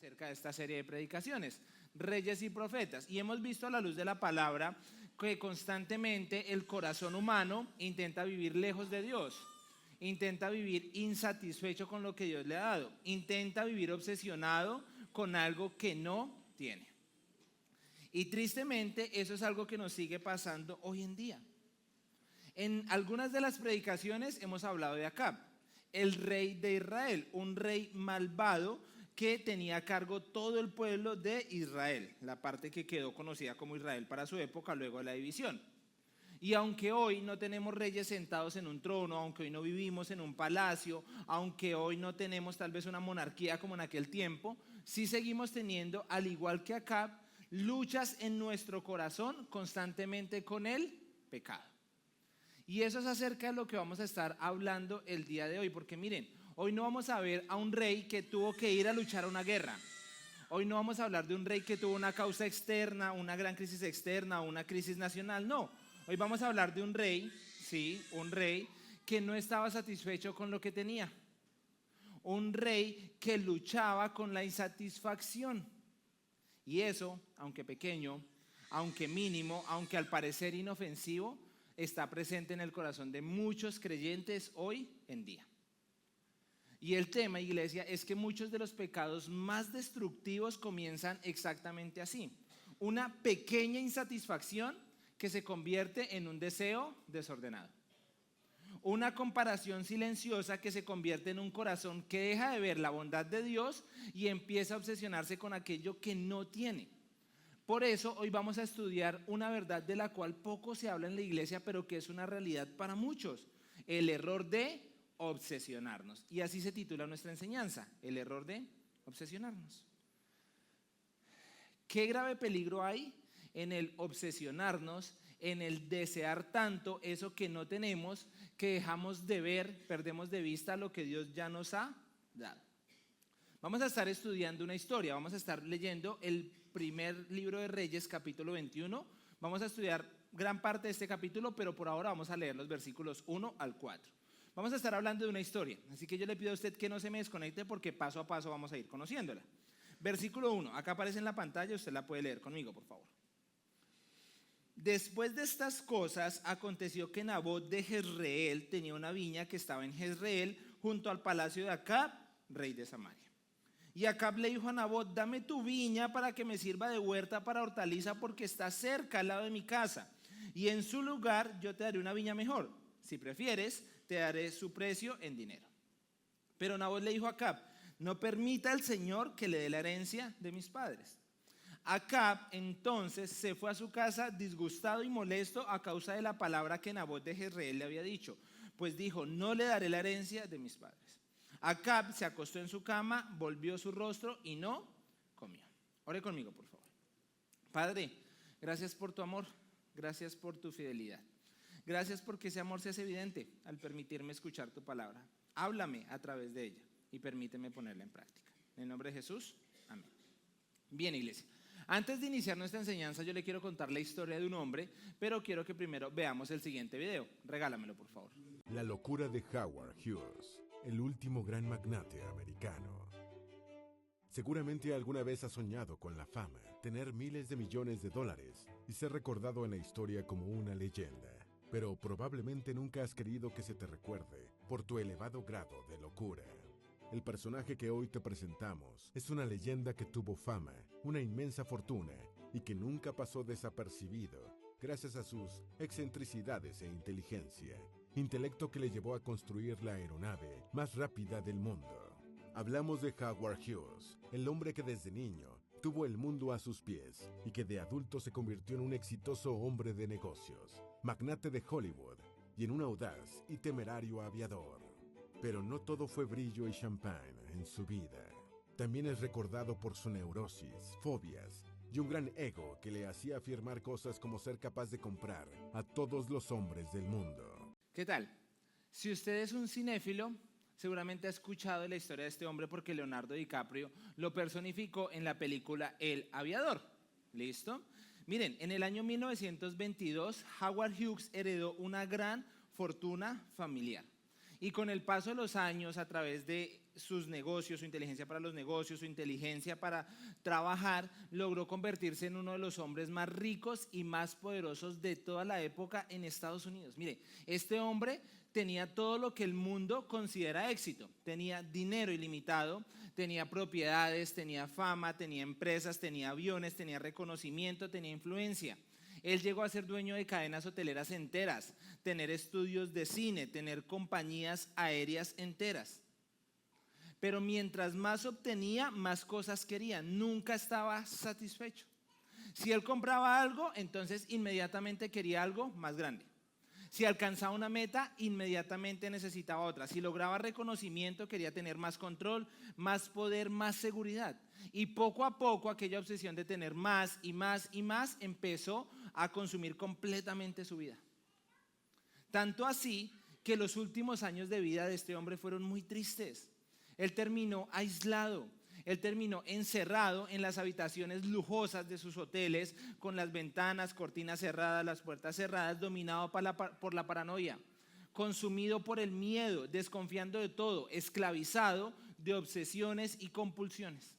acerca de esta serie de predicaciones, Reyes y Profetas, y hemos visto a la luz de la palabra que constantemente el corazón humano intenta vivir lejos de Dios, intenta vivir insatisfecho con lo que Dios le ha dado, intenta vivir obsesionado con algo que no tiene. Y tristemente eso es algo que nos sigue pasando hoy en día. En algunas de las predicaciones hemos hablado de Acab, el rey de Israel, un rey malvado que tenía a cargo todo el pueblo de Israel, la parte que quedó conocida como Israel para su época luego de la división. Y aunque hoy no tenemos reyes sentados en un trono, aunque hoy no vivimos en un palacio, aunque hoy no tenemos tal vez una monarquía como en aquel tiempo, sí seguimos teniendo, al igual que Acab, luchas en nuestro corazón constantemente con el pecado. Y eso es acerca de lo que vamos a estar hablando el día de hoy, porque miren, hoy no vamos a ver a un rey que tuvo que ir a luchar a una guerra. Hoy no vamos a hablar de un rey que tuvo una causa externa, una gran crisis externa, una crisis nacional, no. Hoy vamos a hablar de un rey, sí, un rey que no estaba satisfecho con lo que tenía. Un rey que luchaba con la insatisfacción. Y eso, aunque pequeño, aunque mínimo, aunque al parecer inofensivo, está presente en el corazón de muchos creyentes hoy en día. Y el tema, iglesia, es que muchos de los pecados más destructivos comienzan exactamente así. Una pequeña insatisfacción que se convierte en un deseo desordenado. Una comparación silenciosa que se convierte en un corazón que deja de ver la bondad de Dios y empieza a obsesionarse con aquello que no tiene. Por eso hoy vamos a estudiar una verdad de la cual poco se habla en la iglesia, pero que es una realidad para muchos: el error de obsesionarnos. Y así se titula nuestra enseñanza, el error de obsesionarnos. ¿Qué grave peligro hay en el obsesionarnos, en el desear tanto eso que no tenemos, que dejamos de ver, perdemos de vista lo que Dios ya nos ha dado? Vamos a estar estudiando una historia, vamos a estar leyendo el primer libro de Reyes, capítulo 21. Vamos a estudiar gran parte de este capítulo, pero por ahora vamos a leer los versículos 1 al 4. Vamos a estar hablando de una historia, así que yo le pido a usted que no se me desconecte porque paso a paso vamos a ir conociéndola. Versículo 1, acá aparece en la pantalla, usted la puede leer conmigo, por favor. Después de estas cosas, aconteció que Nabot de Jezreel tenía una viña que estaba en Jezreel, junto al palacio de Acab, rey de Samaria. Y Acab le dijo a Nabot: dame tu viña para que me sirva de huerta para hortaliza, porque está cerca al lado de mi casa, y en su lugar yo te daré una viña mejor. Si prefieres, te daré su precio en dinero. Pero Nabot le dijo a Acab: no permita al Señor que le dé la herencia de mis padres. Acab entonces se fue a su casa disgustado y molesto a causa de la palabra que Nabot de Jezreel le había dicho, pues dijo: no le daré la herencia de mis padres. Acab se acostó en su cama, volvió su rostro y no comió. Ore conmigo, por favor. Padre, gracias por tu amor, gracias por tu fidelidad. Gracias porque ese amor se hace evidente al permitirme escuchar tu palabra. Háblame a través de ella y permíteme ponerla en práctica. En el nombre de Jesús, amén. Bien, iglesia. Antes de iniciar nuestra enseñanza, yo le quiero contar la historia de un hombre, pero quiero que primero veamos el siguiente video. Regálamelo, por favor. La locura de Howard Hughes, el último gran magnate americano. Seguramente alguna vez has soñado con la fama, tener miles de millones de dólares y ser recordado en la historia como una leyenda. Pero probablemente nunca has querido que se te recuerde por tu elevado grado de locura. El personaje que hoy te presentamos es una leyenda que tuvo fama, una inmensa fortuna y que nunca pasó desapercibido gracias a sus excentricidades e inteligencia. Intelecto que le llevó a construir la aeronave más rápida del mundo. Hablamos de Howard Hughes, el hombre que desde niño tuvo el mundo a sus pies y que de adulto se convirtió en un exitoso hombre de negocios, magnate de Hollywood y en un audaz y temerario aviador. Pero no todo fue brillo y champán en su vida. También es recordado por su neurosis, fobias y un gran ego que le hacía afirmar cosas como ser capaz de comprar a todos los hombres del mundo. ¿Qué tal? Si usted es un cinéfilo, seguramente ha escuchado la historia de este hombre porque Leonardo DiCaprio lo personificó en la película El Aviador. ¿Listo? Miren, en el año 1922, Howard Hughes heredó una gran fortuna familiar. Y con el paso de los años, a través de sus negocios, su inteligencia para los negocios, su inteligencia para trabajar, logró convertirse en uno de los hombres más ricos y más poderosos de toda la época en Estados Unidos. Mire, este hombre tenía todo lo que el mundo considera éxito. Tenía dinero ilimitado, tenía propiedades, tenía fama, tenía empresas, tenía aviones, tenía reconocimiento, tenía influencia. Él llegó a ser dueño de cadenas hoteleras enteras, tener estudios de cine, tener compañías aéreas enteras. Pero mientras más obtenía, más cosas quería. Nunca estaba satisfecho. Si él compraba algo, entonces inmediatamente quería algo más grande. Si alcanzaba una meta, inmediatamente necesitaba otra. Si lograba reconocimiento, quería tener más control, más poder, más seguridad. Y poco a poco aquella obsesión de tener más y más y más empezó a consumir completamente su vida. Tanto así que los últimos años de vida de este hombre fueron muy tristes. Él terminó aislado. Él terminó encerrado en las habitaciones lujosas de sus hoteles, con las ventanas, cortinas cerradas, las puertas cerradas, dominado por la paranoia, consumido por el miedo, desconfiando de todo, esclavizado de obsesiones y compulsiones.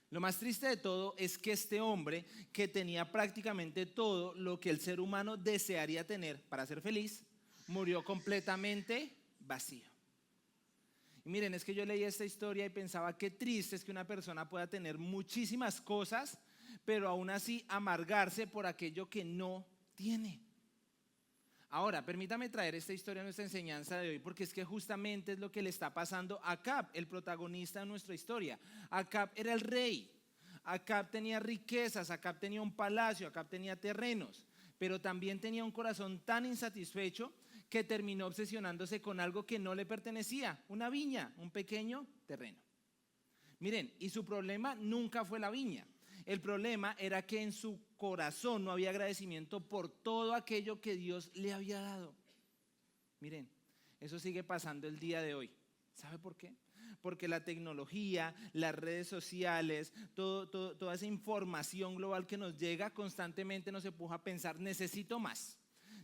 Lo más triste de todo es que este hombre, que tenía prácticamente todo lo que el ser humano desearía tener para ser feliz, murió completamente vacío. Y miren, es que yo leí esta historia y pensaba qué triste es que una persona pueda tener muchísimas cosas, pero aún así amargarse por aquello que no tiene. Ahora, permítame traer esta historia a nuestra enseñanza de hoy, porque es que justamente es lo que le está pasando a Acab, el protagonista de nuestra historia. Acab era el rey, Acab tenía riquezas, Acab tenía un palacio, Acab tenía terrenos, pero también tenía un corazón tan insatisfecho que terminó obsesionándose con algo que no le pertenecía, una viña, un pequeño terreno. Miren, y su problema nunca fue la viña. El problema era que en su corazón no había agradecimiento por todo aquello que Dios le había dado. Miren, eso sigue pasando el día de hoy. ¿Sabe por qué? Porque la tecnología, las redes sociales, toda esa información global que nos llega constantemente nos empuja a pensar, necesito más.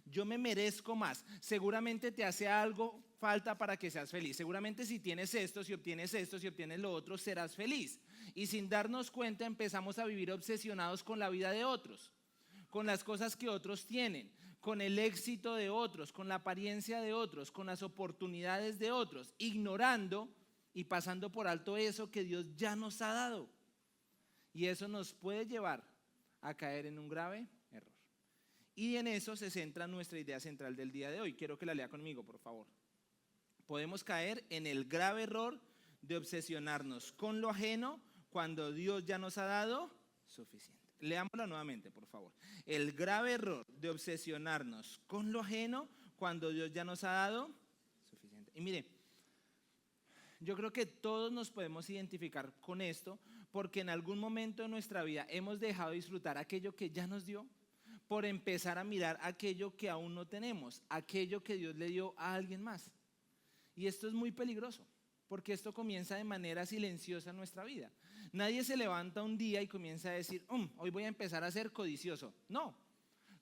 Yo me merezco más. Seguramente te hace algo falta para que seas feliz. Seguramente si tienes esto, si obtienes lo otro, serás feliz. Y sin darnos cuenta empezamos a vivir obsesionados con la vida de otros, con las cosas que otros tienen, con el éxito de otros, con la apariencia de otros, con las oportunidades de otros, ignorando y pasando por alto eso que Dios ya nos ha dado. Y eso nos puede llevar a caer en un grave error. Y en eso se centra nuestra idea central del día de hoy. Quiero que la lea conmigo, por favor. Podemos caer en el grave error de obsesionarnos con lo ajeno cuando Dios ya nos ha dado suficiente. Leámosla nuevamente, por favor. El grave error de obsesionarnos con lo ajeno cuando Dios ya nos ha dado suficiente. Y mire, yo creo que todos nos podemos identificar con esto porque en algún momento de nuestra vida hemos dejado de disfrutar aquello que ya nos dio por empezar a mirar aquello que aún no tenemos, aquello que Dios le dio a alguien más. Y esto es muy peligroso, porque esto comienza de manera silenciosa en nuestra vida. Nadie se levanta un día y comienza a decir, hoy voy a empezar a ser codicioso. No,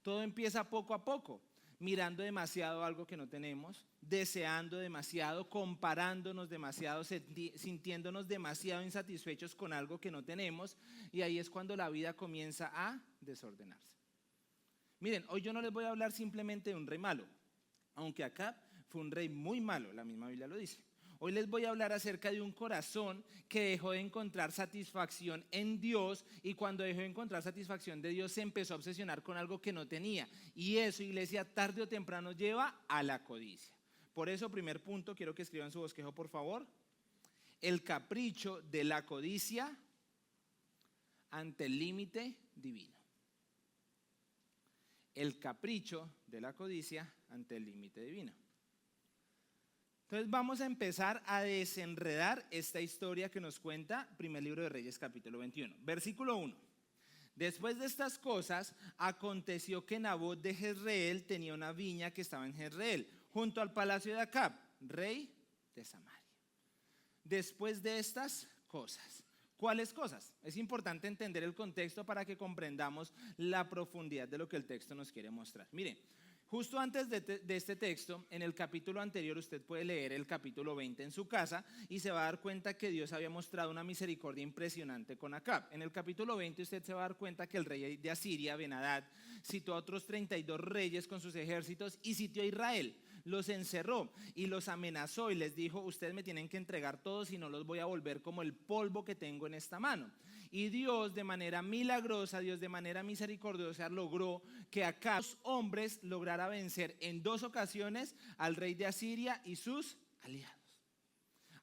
todo empieza poco a poco, mirando demasiado algo que no tenemos, deseando demasiado, comparándonos demasiado, sintiéndonos demasiado insatisfechos con algo que no tenemos, y ahí es cuando la vida comienza a desordenarse. Miren, hoy yo no les voy a hablar simplemente de un rey malo, aunque Acab fue un rey muy malo, la misma Biblia lo dice. Hoy les voy a hablar acerca de un corazón que dejó de encontrar satisfacción en Dios, y cuando dejó de encontrar satisfacción de Dios se empezó a obsesionar con algo que no tenía. Y eso, iglesia, tarde o temprano lleva a la codicia. Por eso, primer punto, quiero que escriban su bosquejo, por favor. El capricho de la codicia ante el límite divino. El capricho de la codicia ante el límite divino. Entonces vamos a empezar a desenredar esta historia que nos cuenta primer libro de Reyes, capítulo 21. Versículo 1. Después de estas cosas, aconteció que Nabot de Jezreel tenía una viña que estaba en Jezreel, junto al palacio de Acab, rey de Samaria. Después de estas cosas. ¿Cuáles cosas? Es importante entender el contexto para que comprendamos la profundidad de lo que el texto nos quiere mostrar. Mire, Justo antes de este texto, en el capítulo anterior, usted puede leer el capítulo 20 en su casa y se va a dar cuenta que Dios había mostrado una misericordia impresionante con Acab. En el capítulo 20 usted se va a dar cuenta que el rey de Asiria, Ben-Hadad, citó a otros 32 reyes con sus ejércitos y sitió a Israel. Los encerró y los amenazó y les dijo: ustedes me tienen que entregar todos y no los voy a volver como el polvo que tengo en esta mano. Y Dios de manera milagrosa, Dios de manera misericordiosa logró que Acab, los hombres, lograra vencer en 2 ocasiones al rey de Asiria y sus aliados.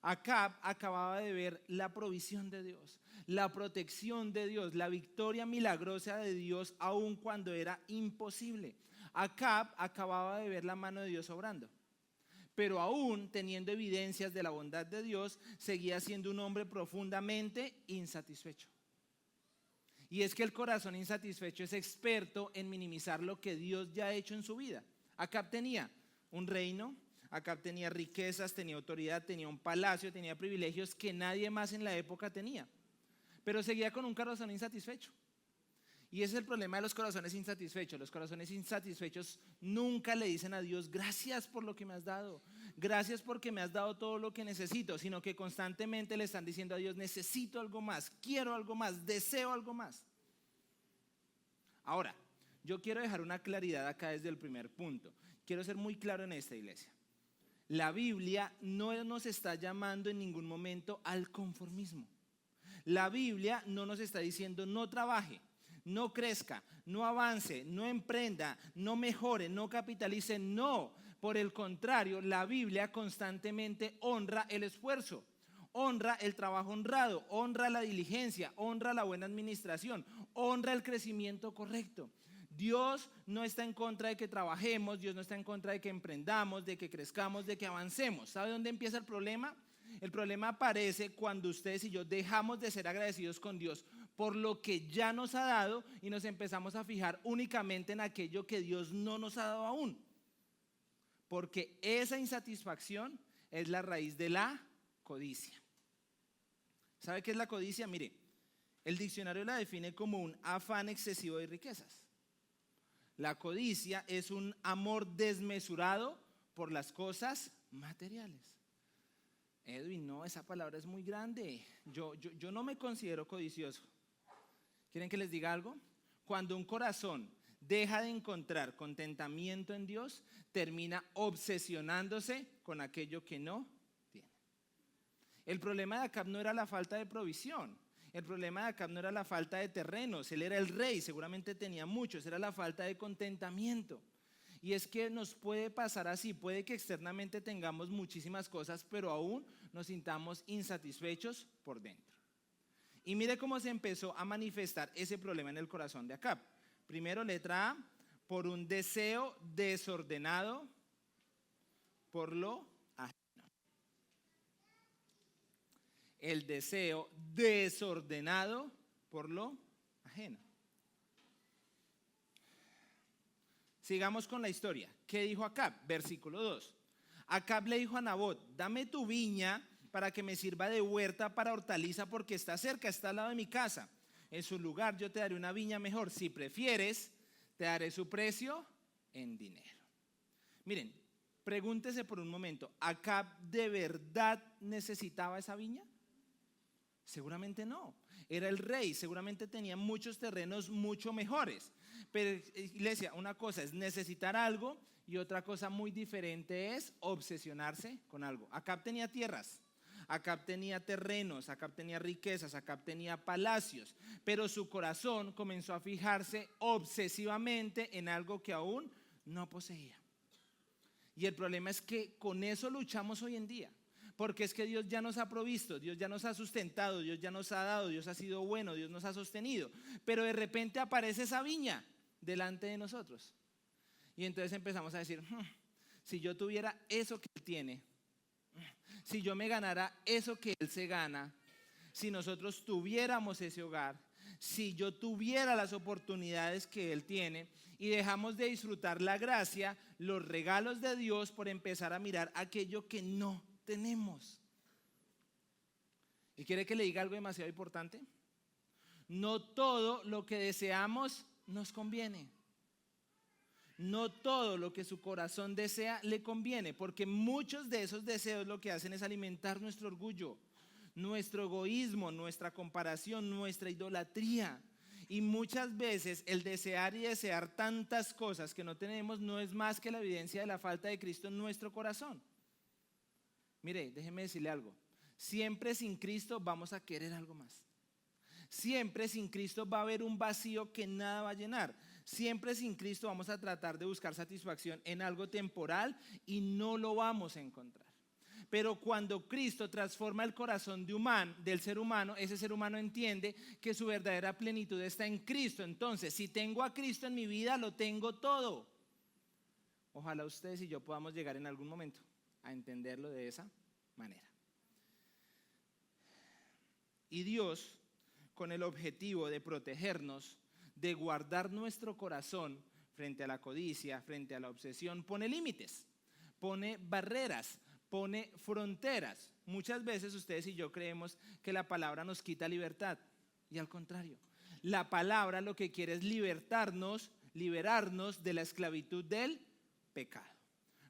Acab acababa de ver la provisión de Dios, la protección de Dios, la victoria milagrosa de Dios aun cuando era imposible. Acab acababa de ver la mano de Dios obrando, pero aún teniendo evidencias de la bondad de Dios, seguía siendo un hombre profundamente insatisfecho. Y es que el corazón insatisfecho es experto en minimizar lo que Dios ya ha hecho en su vida. Acab tenía un reino, Acab tenía riquezas, tenía autoridad, tenía un palacio, tenía privilegios que nadie más en la época tenía, pero seguía con un corazón insatisfecho. Y ese es el problema de los corazones insatisfechos. Los corazones insatisfechos nunca le dicen a Dios: gracias por lo que me has dado, gracias porque me has dado todo lo que necesito, sino que constantemente le están diciendo a Dios: necesito algo más, quiero algo más, deseo algo más. Ahora, yo quiero dejar una claridad acá desde el primer punto. Quiero ser muy claro en esta iglesia. La Biblia no nos está llamando en ningún momento al conformismo. La Biblia no nos está diciendo: no trabaje, no crezca, no avance, no emprenda, no mejore, no capitalice. No, por el contrario, la Biblia constantemente honra el esfuerzo, honra el trabajo honrado, honra la diligencia, honra la buena administración, honra el crecimiento correcto. Dios no está en contra de que trabajemos, Dios no está en contra de que emprendamos, de que crezcamos, de que avancemos. ¿Sabe dónde empieza el problema? El problema aparece cuando ustedes y yo dejamos de ser agradecidos con Dios por lo que ya nos ha dado y nos empezamos a fijar únicamente en aquello que Dios no nos ha dado aún. Porque esa insatisfacción es la raíz de la codicia. ¿Sabe qué es la codicia? Mire, el diccionario la define como un afán excesivo de riquezas. La codicia es un amor desmesurado por las cosas materiales. Edwin, no, esa palabra es muy grande. Yo no me considero codicioso. ¿Quieren que les diga algo? Cuando un corazón deja de encontrar contentamiento en Dios, termina obsesionándose con aquello que no tiene. El problema de Acab no era la falta de provisión. El problema de Acab no era la falta de terrenos. Él era el rey, seguramente tenía muchos. Era la falta de contentamiento. Y es que nos puede pasar así. Puede que externamente tengamos muchísimas cosas, pero aún nos sintamos insatisfechos por dentro. Y mire cómo se empezó a manifestar ese problema en el corazón de Acab. Primero, letra A, por un deseo desordenado por lo ajeno. El deseo desordenado por lo ajeno. Sigamos con la historia. ¿Qué dijo Acab? Versículo 2. Acab le dijo a Nabot: dame tu viña para que me sirva de huerta para hortaliza, porque está cerca, está al lado de mi casa. En su lugar yo te daré una viña mejor. Si prefieres, te daré su precio en dinero. Miren, pregúntese por un momento: ¿Acab de verdad necesitaba esa viña? Seguramente no. Era el rey, seguramente tenía muchos terrenos mucho mejores. Pero iglesia, una cosa es necesitar algo y otra cosa muy diferente es obsesionarse con algo. Acab tenía tierras, Acab tenía terrenos, Acab tenía riquezas, Acab tenía palacios, pero su corazón comenzó a fijarse obsesivamente en algo que aún no poseía. Y el problema es que con eso luchamos hoy en día. Porque es que Dios ya nos ha provisto, Dios ya nos ha sustentado, Dios ya nos ha dado, Dios ha sido bueno, Dios nos ha sostenido. Pero de repente aparece esa viña delante de nosotros. Y entonces empezamos a decir: si yo tuviera eso que Él tiene, si yo me ganara eso que Él se gana, si nosotros tuviéramos ese hogar, si yo tuviera las oportunidades que Él tiene, y dejamos de disfrutar la gracia, los regalos de Dios, por empezar a mirar aquello que no tenemos. ¿Y quiere que le diga algo demasiado importante? No todo lo que deseamos nos conviene. No todo lo que su corazón desea le conviene, porque muchos de esos deseos lo que hacen es alimentar nuestro orgullo, nuestro egoísmo, nuestra comparación, nuestra idolatría. Y muchas veces el desear y desear tantas cosas que no tenemos no es más que la evidencia de la falta de Cristo en nuestro corazón. Mire, déjeme decirle algo. Siempre sin Cristo vamos a querer algo más. Siempre sin Cristo va a haber un vacío que nada va a llenar. Siempre sin Cristo vamos a tratar de buscar satisfacción en algo temporal y no lo vamos a encontrar. Pero cuando Cristo transforma el corazón del ser humano, ese ser humano entiende que su verdadera plenitud está en Cristo. Entonces, si tengo a Cristo en mi vida, lo tengo todo. Ojalá ustedes y yo podamos llegar en algún momento a entenderlo de esa manera. Y Dios, con el objetivo de protegernos, de guardar nuestro corazón frente a la codicia, frente a la obsesión, pone límites, pone barreras, pone fronteras. Muchas veces ustedes y yo creemos que la palabra nos quita libertad, y al contrario, la palabra lo que quiere es liberarnos de la esclavitud del pecado.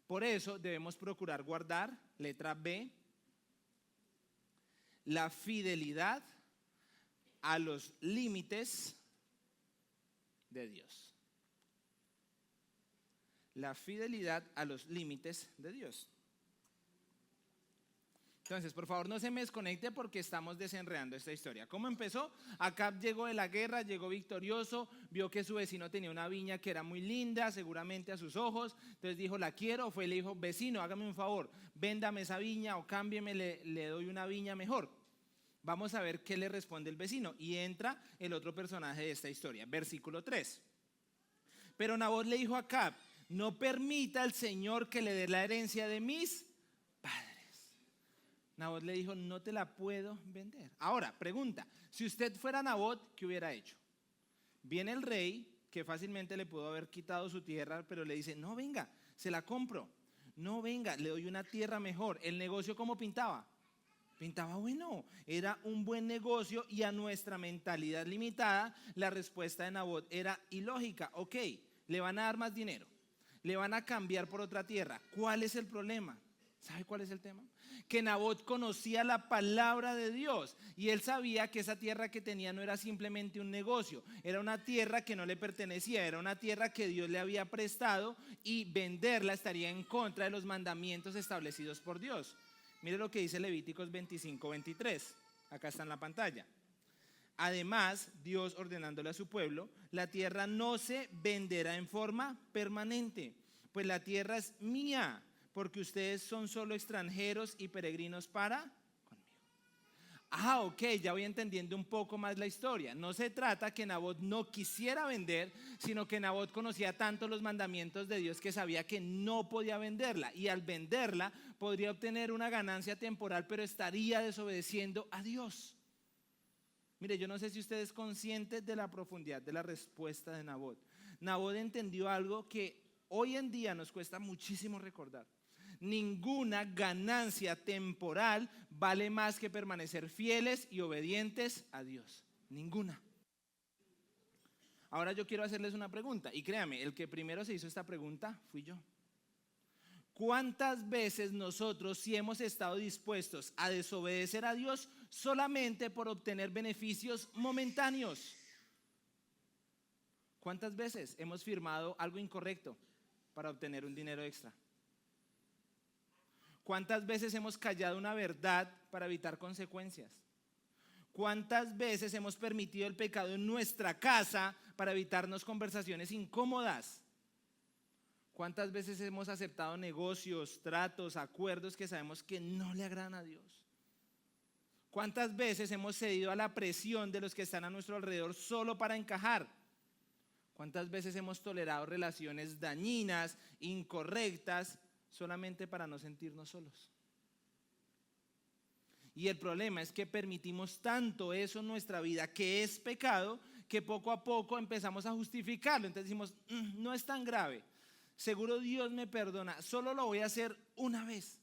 Por eso debemos procurar guardar, letra B, la fidelidad a los límites de Dios. La fidelidad a los límites de Dios. Entonces, por favor, no se me desconecte porque estamos desenredando esta historia. ¿Cómo empezó? Acab llegó de la guerra, llegó victorioso, vio que su vecino tenía una viña que era muy linda, seguramente a sus ojos. Entonces dijo, la quiero. Fue y le dijo, vecino, hágame un favor, véndame esa viña o cámbieme, le doy una viña mejor. Vamos a ver qué le responde el vecino. Y entra el otro personaje de esta historia, versículo 3. Pero Nabot le dijo a Acab, no permita al Señor que le dé la herencia de mis padres. Nabot le dijo, no te la puedo vender. Ahora, pregunta, si usted fuera Nabot, ¿qué hubiera hecho? Viene el rey, que fácilmente le pudo haber quitado su tierra, pero le dice, no, venga, se la compro. No, venga, le doy una tierra mejor. ¿El negocio cómo pintaba? Pintaba bueno, era un buen negocio, y a nuestra mentalidad limitada, la respuesta de Nabot era ilógica. Ok, le van a dar más dinero, le van a cambiar por otra tierra. ¿Cuál es el problema? ¿Sabe cuál es el tema? Que Nabot conocía la palabra de Dios y él sabía que esa tierra que tenía no era simplemente un negocio, era una tierra que no le pertenecía, era una tierra que Dios le había prestado, y venderla estaría en contra de los mandamientos establecidos por Dios. Mire lo que dice Levíticos 25-23, acá está en la pantalla. Además, Dios ordenándole a su pueblo, la tierra no se venderá en forma permanente, pues la tierra es mía, porque ustedes son solo extranjeros y peregrinos para conmigo. Ok, ya voy entendiendo un poco más la historia. No se trata que Nabot no quisiera vender, sino que Nabot conocía tanto los mandamientos de Dios que sabía que no podía venderla, y al venderla podría obtener una ganancia temporal, pero estaría desobedeciendo a Dios. Mire, yo no sé si usted es consciente de la profundidad de la respuesta de Nabot. Nabot entendió algo que hoy en día nos cuesta muchísimo recordar. Ninguna ganancia temporal vale más que permanecer fieles y obedientes a Dios. Ninguna. Ahora yo quiero hacerles una pregunta, y créame, el que primero se hizo esta pregunta fui yo. ¿Cuántas veces nosotros sí hemos estado dispuestos a desobedecer a Dios solamente por obtener beneficios momentáneos? ¿Cuántas veces hemos firmado algo incorrecto para obtener un dinero extra? ¿Cuántas veces hemos callado una verdad para evitar consecuencias? ¿Cuántas veces hemos permitido el pecado en nuestra casa para evitarnos conversaciones incómodas? ¿Cuántas veces hemos aceptado negocios, tratos, acuerdos que sabemos que no le agradan a Dios? ¿Cuántas veces hemos cedido a la presión de los que están a nuestro alrededor solo para encajar? ¿Cuántas veces hemos tolerado relaciones dañinas, incorrectas, solamente para no sentirnos solos? Y el problema es que permitimos tanto eso en nuestra vida, que es pecado, que poco a poco empezamos a justificarlo. Entonces decimos, no es tan grave, seguro Dios me perdona, solo lo voy a hacer una vez.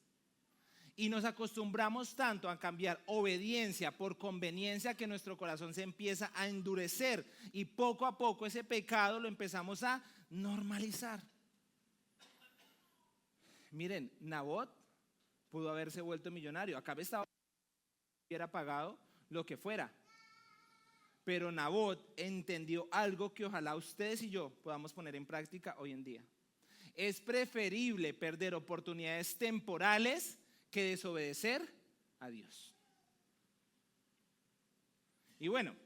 Y nos acostumbramos tanto a cambiar obediencia por conveniencia que nuestro corazón se empieza a endurecer y poco a poco ese pecado lo empezamos a normalizar. Miren, Nabot pudo haberse vuelto millonario. Acab estaba hubiera pagado lo que fuera. Pero Nabot entendió algo que ojalá ustedes y yo podamos poner en práctica hoy en día. Es preferible perder oportunidades temporales que desobedecer a Dios. Y bueno,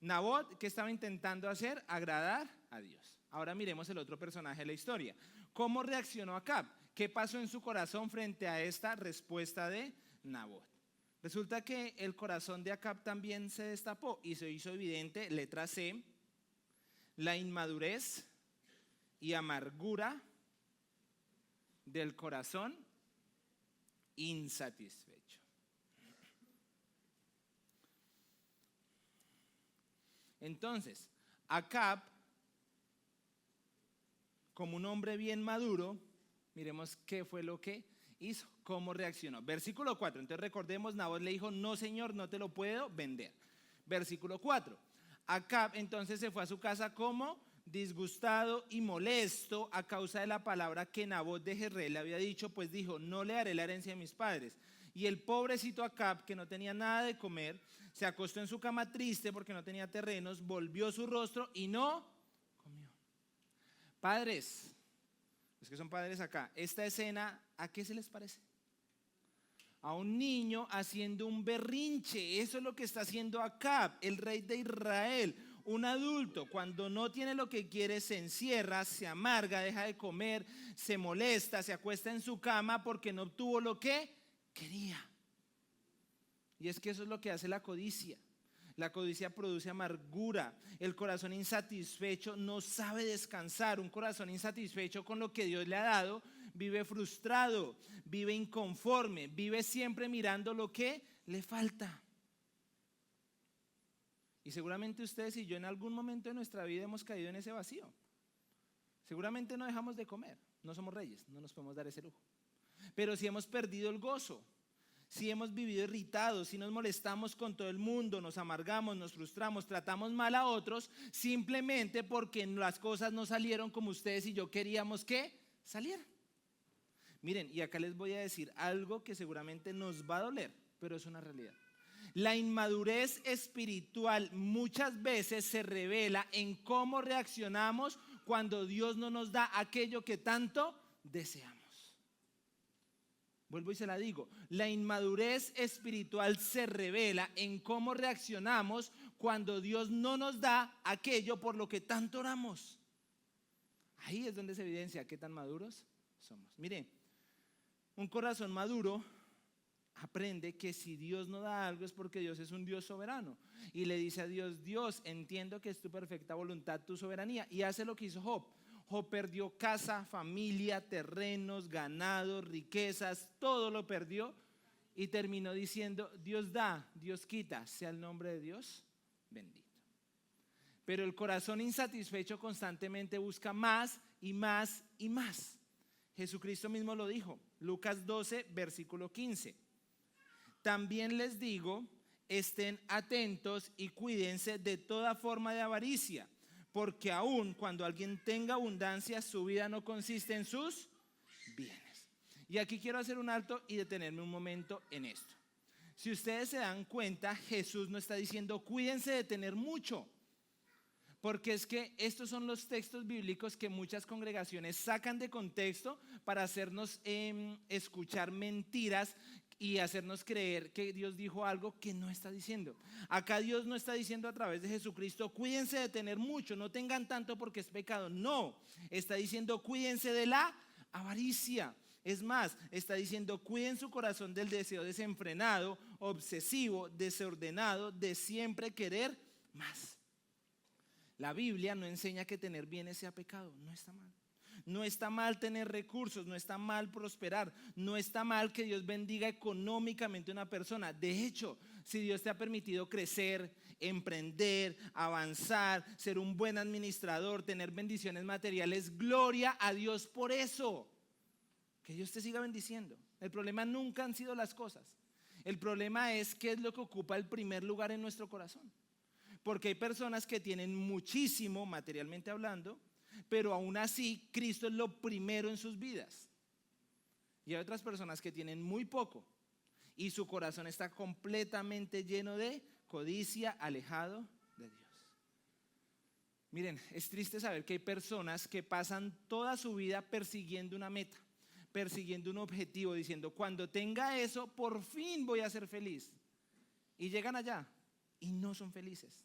Nabot, ¿qué estaba intentando hacer? Agradar a Dios. Ahora miremos el otro personaje de la historia. ¿Cómo reaccionó Acab? ¿Qué pasó en su corazón frente a esta respuesta de Nabot? Resulta que el corazón de Acab también se destapó y se hizo evidente, letra C, la inmadurez y amargura del corazón insatisfecho. Entonces, Acab, como un hombre bien maduro, miremos qué fue lo que hizo, cómo reaccionó. Versículo 4, entonces recordemos, Nabot le dijo, no señor, no te lo puedo vender. Versículo 4, Acab entonces se fue a su casa como disgustado y molesto a causa de la palabra que Nabot de Jezreel le había dicho, pues dijo, no le daré la herencia de mis padres. Y el pobrecito Acab, que no tenía nada de comer, se acostó en su cama triste porque no tenía terrenos, volvió su rostro y no comió. Padres, los que son padres acá, esta escena, ¿a qué se les parece? A un niño haciendo un berrinche. Eso es lo que está haciendo Acab, el rey de Israel. Un adulto, cuando no tiene lo que quiere, se encierra, se amarga, deja de comer, se molesta, se acuesta en su cama porque no obtuvo lo que quería. Y es que eso es lo que hace la codicia. La codicia produce amargura. El corazón insatisfecho no sabe descansar. Un corazón insatisfecho con lo que Dios le ha dado vive frustrado, vive inconforme, vive siempre mirando lo que le falta. Y seguramente ustedes y yo en algún momento de nuestra vida hemos caído en ese vacío. Seguramente no dejamos de comer, no somos reyes, no nos podemos dar ese lujo. Pero si hemos perdido el gozo, si hemos vivido irritados, si nos molestamos con todo el mundo, nos amargamos, nos frustramos, tratamos mal a otros, simplemente porque las cosas no salieron como ustedes y yo queríamos que salieran. Miren, y acá les voy a decir algo que seguramente nos va a doler, pero es una realidad. La inmadurez espiritual muchas veces se revela en cómo reaccionamos cuando Dios no nos da aquello que tanto deseamos. Vuelvo y se la digo, la inmadurez espiritual se revela en cómo reaccionamos cuando Dios no nos da aquello por lo que tanto oramos. Ahí es donde se evidencia qué tan maduros somos. Mire, un corazón maduro aprende que si Dios no da algo es porque Dios es un Dios soberano y le dice a Dios, Dios, entiendo que es tu perfecta voluntad, tu soberanía, y hace lo que hizo Job. Job perdió casa, familia, terrenos, ganado, riquezas, todo lo perdió y terminó diciendo, Dios da, Dios quita, sea el nombre de Dios bendito. Pero el corazón insatisfecho constantemente busca más y más y más. Jesucristo mismo lo dijo, Lucas 12, versículo 15. También les digo, estén atentos y cuídense de toda forma de avaricia, porque aun cuando alguien tenga abundancia, su vida no consiste en sus bienes. Y aquí quiero hacer un alto y detenerme un momento en esto. Si ustedes se dan cuenta, Jesús no está diciendo cuídense de tener mucho, porque es que estos son los textos bíblicos que muchas congregaciones sacan de contexto para hacernos escuchar mentiras y hacernos creer que Dios dijo algo que no está diciendo. Acá Dios no está diciendo a través de Jesucristo, cuídense de tener mucho, no tengan tanto porque es pecado. No, está diciendo cuídense de la avaricia. Es más, está diciendo cuiden su corazón del deseo desenfrenado, obsesivo, desordenado, de siempre querer más. La Biblia no enseña que tener bienes sea pecado, no está mal. No está mal tener recursos, no está mal prosperar, no está mal que Dios bendiga económicamente a una persona. De hecho, si Dios te ha permitido crecer, emprender, avanzar, ser un buen administrador, tener bendiciones materiales, gloria a Dios por eso. Que Dios te siga bendiciendo. El problema nunca han sido las cosas. El problema es qué es lo que ocupa el primer lugar en nuestro corazón. Porque hay personas que tienen muchísimo, materialmente hablando, pero aún así Cristo es lo primero en sus vidas. Y hay otras personas que tienen muy poco y su corazón está completamente lleno de codicia, alejado de Dios. Miren, es triste saber que hay personas que pasan toda su vida persiguiendo una meta, persiguiendo un objetivo, diciendo, cuando tenga eso, por fin voy a ser feliz. Y llegan allá y no son felices.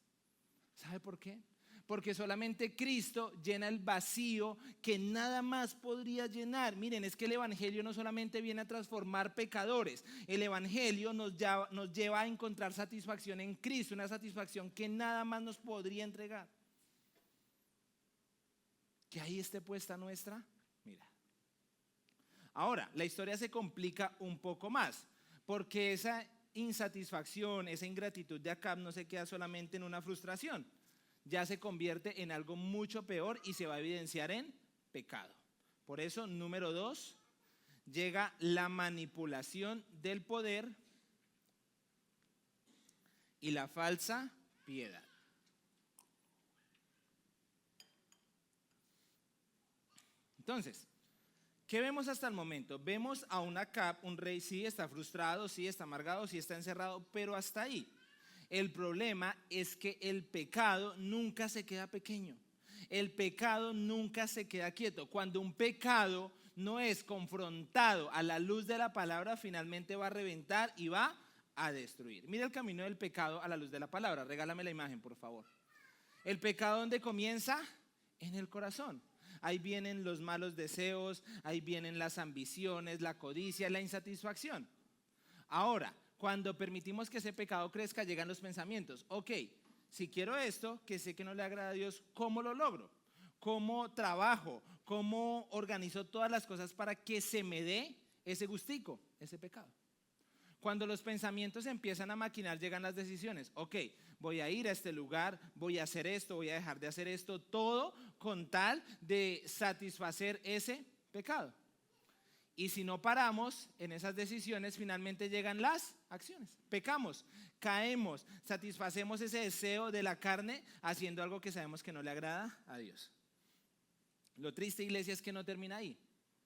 ¿Sabe por qué? Porque solamente Cristo llena el vacío que nada más podría llenar. Miren, es que el evangelio no solamente viene a transformar pecadores. El evangelio nos lleva a encontrar satisfacción en Cristo, una satisfacción que nada más nos podría entregar. Que ahí esté puesta nuestra mirada. Ahora, la historia se complica un poco más, porque esa insatisfacción, esa ingratitud de Acab no se queda solamente en una frustración, ya se convierte en algo mucho peor y se va a evidenciar en pecado. Por eso, número 2, llega la manipulación del poder y la falsa piedad. Entonces, ¿qué vemos hasta el momento? Vemos a un Acab, un rey, sí está frustrado, sí está amargado, sí está encerrado, pero hasta ahí. El problema es que el pecado nunca se queda pequeño. El pecado nunca se queda quieto. Cuando un pecado no es confrontado a la luz de la palabra, finalmente va a reventar y va a destruir. Mira el camino del pecado a la luz de la palabra. Regálame la imagen, por favor. El pecado, ¿dónde comienza? En el corazón. Ahí vienen los malos deseos, ahí vienen las ambiciones, la codicia, la insatisfacción. Ahora, cuando permitimos que ese pecado crezca, llegan los pensamientos. Ok, si quiero esto, que sé que no le agrada a Dios, ¿cómo lo logro? ¿Cómo trabajo? ¿Cómo organizo todas las cosas para que se me dé ese gustico, ese pecado? Cuando los pensamientos empiezan a maquinar, llegan las decisiones. Ok, voy a ir a este lugar, voy a hacer esto, voy a dejar de hacer esto, todo con tal de satisfacer ese pecado. Y si no paramos en esas decisiones, finalmente llegan las acciones. Pecamos, caemos, satisfacemos ese deseo de la carne haciendo algo que sabemos que no le agrada a Dios. Lo triste, iglesia, es que no termina ahí.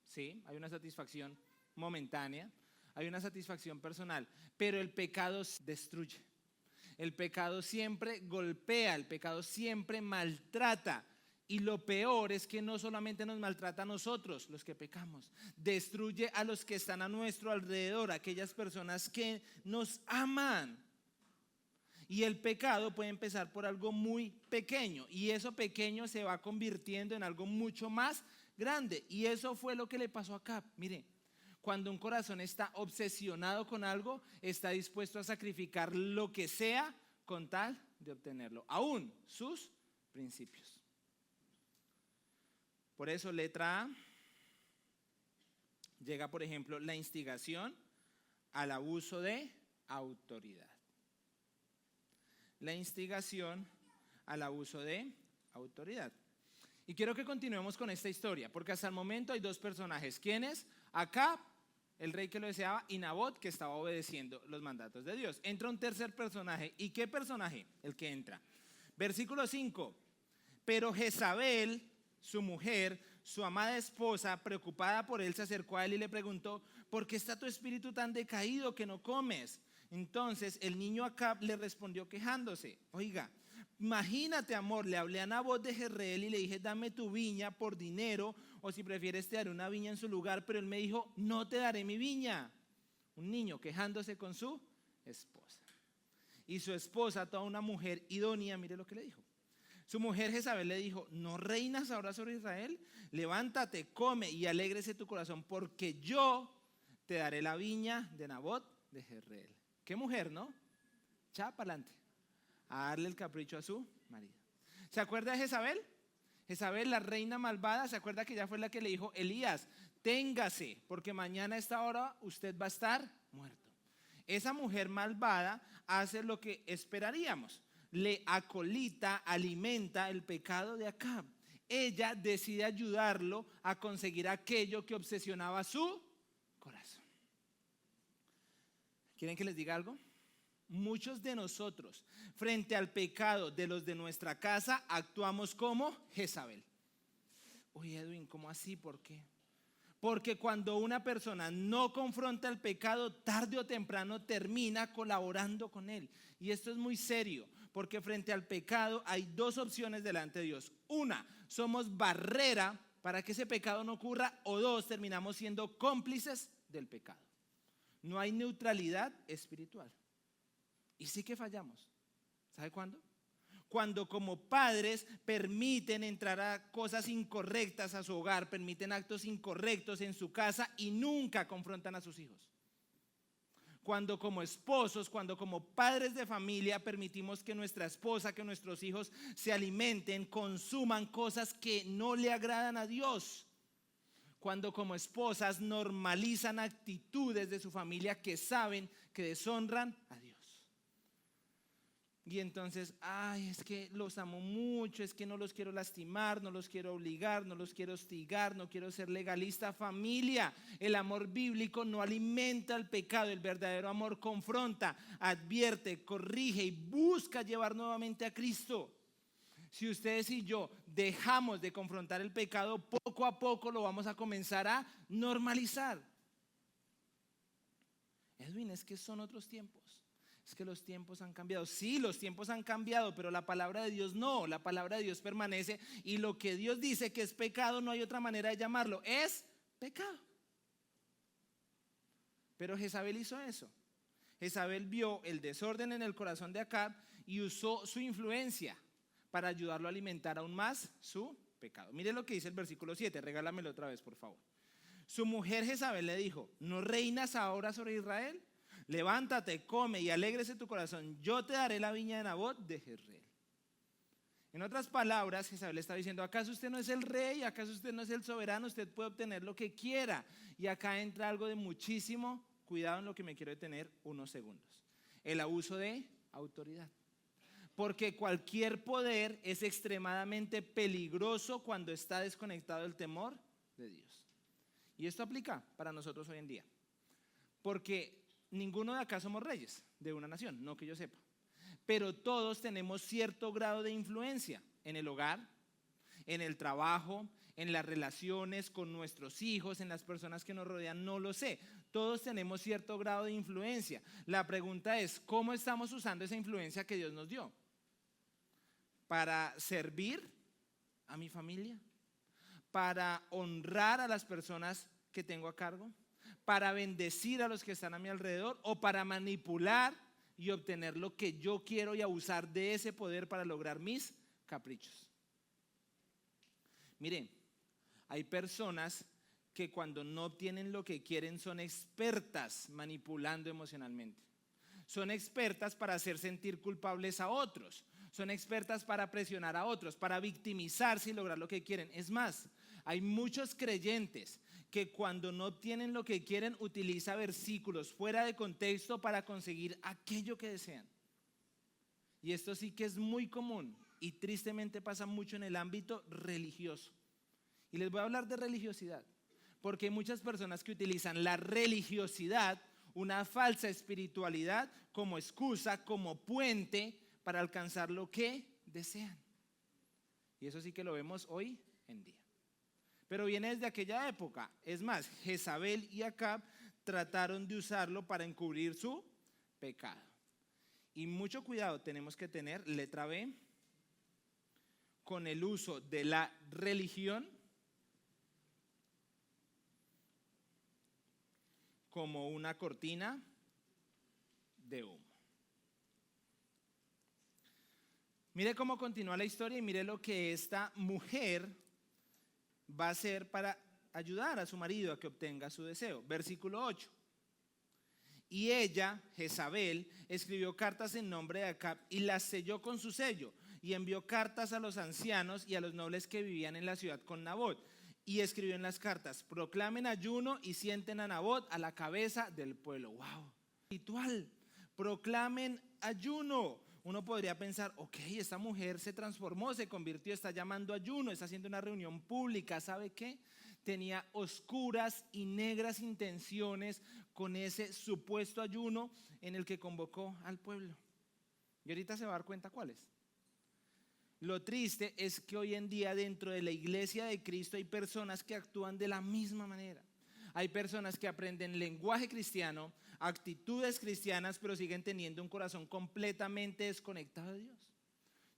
Sí, hay una satisfacción momentánea, hay una satisfacción personal, pero el pecado destruye. El pecado siempre golpea, el pecado siempre maltrata. Y lo peor es que no solamente nos maltrata a nosotros, los que pecamos, destruye a los que están a nuestro alrededor, aquellas personas que nos aman. Y el pecado puede empezar por algo muy pequeño, y eso pequeño se va convirtiendo en algo mucho más grande. Y eso fue lo que le pasó a Acab. Mire, cuando un corazón está obsesionado con algo, está dispuesto a sacrificar lo que sea con tal de obtenerlo, aún sus principios. Por eso, letra A, llega, por ejemplo, la instigación al abuso de autoridad. La instigación al abuso de autoridad. Y quiero que continuemos con esta historia, porque hasta el momento hay dos personajes. ¿Quiénes? Acab, el rey que lo deseaba, y Nabot, que estaba obedeciendo los mandatos de Dios. Entra un tercer personaje. ¿Y qué personaje? El que entra. Versículo 5. Pero Jezabel, su mujer, su amada esposa, preocupada por él, se acercó a él y le preguntó: ¿por qué está tu espíritu tan decaído que no comes? Entonces el niño Acab le respondió quejándose: oiga, imagínate, amor, le hablé a Nabot de Jezreel y le dije: dame tu viña por dinero, o si prefieres te daré una viña en su lugar, pero él me dijo: no te daré mi viña. Un niño quejándose con su esposa. Y su esposa, toda una mujer idónea, mire lo que le dijo. Su mujer Jezabel le dijo: ¿no reinas ahora sobre Israel? Levántate, come y alégrese tu corazón, porque yo te daré la viña de Nabot de Jezreel. ¿Qué mujer, no? Chá para adelante, a darle el capricho a su marido. ¿Se acuerda de Jezabel? Jezabel, la reina malvada. ¿Se acuerda que ella fue la que le dijo: Elías, téngase, porque mañana a esta hora usted va a estar muerto? Esa mujer malvada hace lo que esperaríamos. Le acolita, alimenta el pecado de Acab. Ella decide ayudarlo a conseguir aquello que obsesionaba su corazón. ¿Quieren que les diga algo? Muchos de nosotros, frente al pecado de los de nuestra casa, actuamos como Jezabel. Oye, Edwin, ¿cómo así? ¿Por qué? Porque cuando una persona no confronta el pecado, tarde o temprano termina colaborando con él. Y esto es muy serio, porque frente al pecado hay dos opciones delante de Dios. Una, somos barrera para que ese pecado no ocurra, o dos, terminamos siendo cómplices del pecado. No hay neutralidad espiritual. Y sí que fallamos. ¿Sabe cuándo? Cuando como padres permiten entrar a cosas incorrectas a su hogar, permiten actos incorrectos en su casa y nunca confrontan a sus hijos. Cuando como esposos, cuando como padres de familia permitimos que nuestra esposa, que nuestros hijos se alimenten, consuman cosas que no le agradan a Dios. Cuando como esposas normalizan actitudes de su familia que saben que deshonran a Dios. Y entonces, es que los amo mucho, es que no los quiero lastimar, no los quiero obligar, no los quiero hostigar, no quiero ser legalista. Familia, el amor bíblico no alimenta el pecado, el verdadero amor confronta, advierte, corrige y busca llevar nuevamente a Cristo. Si ustedes y yo dejamos de confrontar el pecado, poco a poco lo vamos a comenzar a normalizar. Edwin, es que son otros tiempos. Es que los tiempos han cambiado. Sí, los tiempos han cambiado, pero la palabra de Dios no. La palabra de Dios permanece y lo que Dios dice que es pecado, no hay otra manera de llamarlo. Es pecado. Pero Jezabel hizo eso. Jezabel vio el desorden en el corazón de Acab y usó su influencia para ayudarlo a alimentar aún más su pecado. Mire lo que dice el versículo 7. Regálamelo otra vez, por favor. Su mujer Jezabel le dijo: ¿no reinas ahora sobre Israel? Levántate, come y alégrese tu corazón. Yo te daré la viña de Nabot de Jezreel. En otras palabras, Jezabel está diciendo: ¿acaso usted no es el rey? ¿Acaso usted no es el soberano? Usted puede obtener lo que quiera. Y acá entra algo de muchísimo cuidado en lo que me quiero detener unos segundos. El abuso de autoridad. Porque cualquier poder es extremadamente peligroso cuando está desconectado del temor de Dios. Y esto aplica para nosotros hoy en día. Porque ninguno de acá somos reyes de una nación, no que yo sepa. Pero todos tenemos cierto grado de influencia en el hogar, en el trabajo, en las relaciones con nuestros hijos, en las personas que nos rodean, no lo sé. Todos tenemos cierto grado de influencia. La pregunta es: ¿cómo estamos usando esa influencia que Dios nos dio? ¿Para servir a mi familia? ¿Para honrar a las personas que tengo a cargo? ¿Para bendecir a los que están a mi alrededor? ¿O para manipular y obtener lo que yo quiero y abusar de ese poder para lograr mis caprichos? Miren, hay personas que cuando no obtienen lo que quieren son expertas manipulando emocionalmente. Son expertas para hacer sentir culpables a otros. Son expertas para presionar a otros, para victimizarse y lograr lo que quieren. Es más, hay muchos creyentes que cuando no obtienen lo que quieren utilizan versículos fuera de contexto para conseguir aquello que desean. Y esto sí que es muy común y tristemente pasa mucho en el ámbito religioso. Y les voy a hablar de religiosidad, porque hay muchas personas que utilizan la religiosidad, una falsa espiritualidad, como excusa, como puente para alcanzar lo que desean. Y eso sí que lo vemos hoy en día. Pero viene desde aquella época. Es más, Jezabel y Acab trataron de usarlo para encubrir su pecado. Y mucho cuidado tenemos que tener, letra B, con el uso de la religión como una cortina de humo. Mire cómo continúa la historia y mire lo que esta mujer va a hacer para ayudar a su marido a que obtenga su deseo. Versículo 8. Y ella, Jezabel, escribió cartas en nombre de Acab y las selló con su sello, y envió cartas a los ancianos y a los nobles que vivían en la ciudad con Nabot. Y escribió en las cartas: proclamen ayuno y sienten a Nabot a la cabeza del pueblo. ¡Wow! Ritual. Proclamen ayuno. Uno podría pensar: ok, esta mujer se transformó, se convirtió, está llamando ayuno, está haciendo una reunión pública. ¿Sabe qué? tenía oscuras y negras intenciones con ese supuesto ayuno en el que convocó al pueblo. Y ahorita se va a dar cuenta cuáles. Lo triste es que hoy en día dentro de la iglesia de Cristo hay personas que actúan de la misma manera. Hay personas que aprenden lenguaje cristiano, actitudes cristianas, pero siguen teniendo un corazón completamente desconectado de Dios.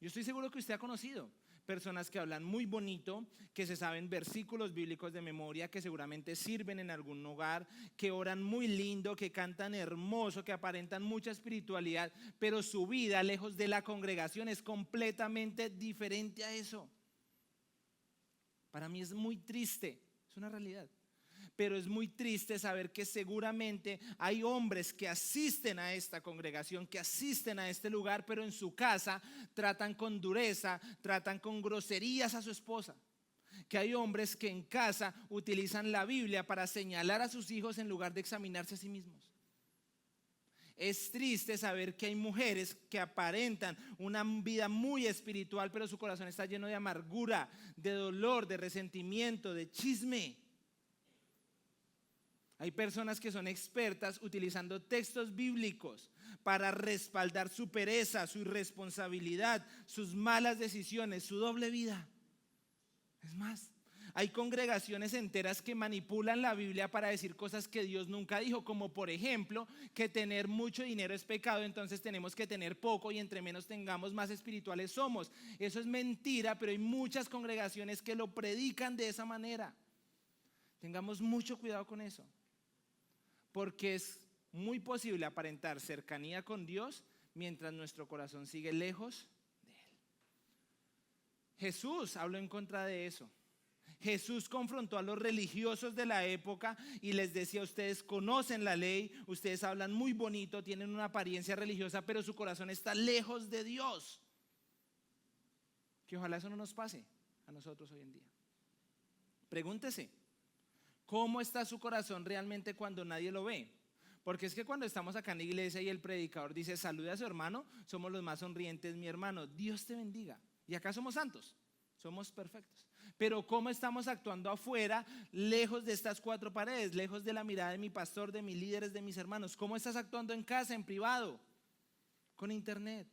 Yo estoy seguro que usted ha conocido personas que hablan muy bonito, que se saben versículos bíblicos de memoria, que seguramente sirven en algún hogar, que oran muy lindo, que cantan hermoso, que aparentan mucha espiritualidad, pero su vida lejos de la congregación es completamente diferente a eso. Para mí es muy triste, es una realidad. Pero es muy triste saber que seguramente hay hombres que asisten a esta congregación, que asisten a este lugar, pero en su casa tratan con dureza, tratan con groserías a su esposa. Que hay hombres que en casa utilizan la Biblia para señalar a sus hijos en lugar de examinarse a sí mismos. Es triste saber que hay mujeres que aparentan una vida muy espiritual, pero su corazón está lleno de amargura, de dolor, de resentimiento, de chisme. Hay personas que son expertas utilizando textos bíblicos para respaldar su pereza, su irresponsabilidad, sus malas decisiones, su doble vida. Es más, hay congregaciones enteras que manipulan la Biblia para decir cosas que Dios nunca dijo, como por ejemplo que tener mucho dinero es pecado, entonces tenemos que tener poco y entre menos tengamos más espirituales somos. Eso es mentira, pero hay muchas congregaciones que lo predican de esa manera. Tengamos mucho cuidado con eso. Porque es muy posible aparentar cercanía con Dios mientras nuestro corazón sigue lejos de Él. Jesús habló en contra de eso. Jesús confrontó a los religiosos de la época y les decía: ustedes conocen la ley, ustedes hablan muy bonito, tienen una apariencia religiosa, pero su corazón está lejos de Dios. Que ojalá eso no nos pase a nosotros hoy en día. Pregúntese: ¿cómo está su corazón realmente cuando nadie lo ve? Porque es que cuando estamos acá en la iglesia y el predicador dice: salude a su hermano, somos los más sonrientes, mi hermano, Dios te bendiga. Y acá somos santos, somos perfectos. Pero ¿cómo estamos actuando afuera, lejos de estas cuatro paredes, lejos de la mirada de mi pastor, de mis líderes, de mis hermanos? ¿Cómo estás actuando en casa, en privado, con internet?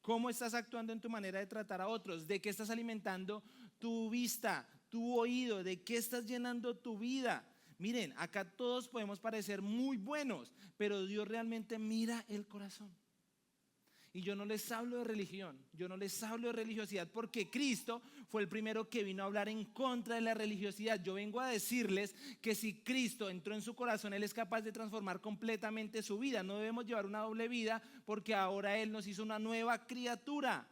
¿Cómo estás actuando en tu manera de tratar a otros? ¿De qué estás alimentando tu vista, tu oído? ¿De qué estás llenando tu vida? Miren, acá todos podemos parecer muy buenos, pero Dios realmente mira el corazón. Y yo no les hablo de religión, yo no les hablo de religiosidad, porque Cristo fue el primero que vino a hablar en contra de la religiosidad. Yo vengo a decirles que si Cristo entró en su corazón, Él es capaz de transformar completamente su vida. No debemos llevar una doble vida, porque ahora Él nos hizo una nueva criatura.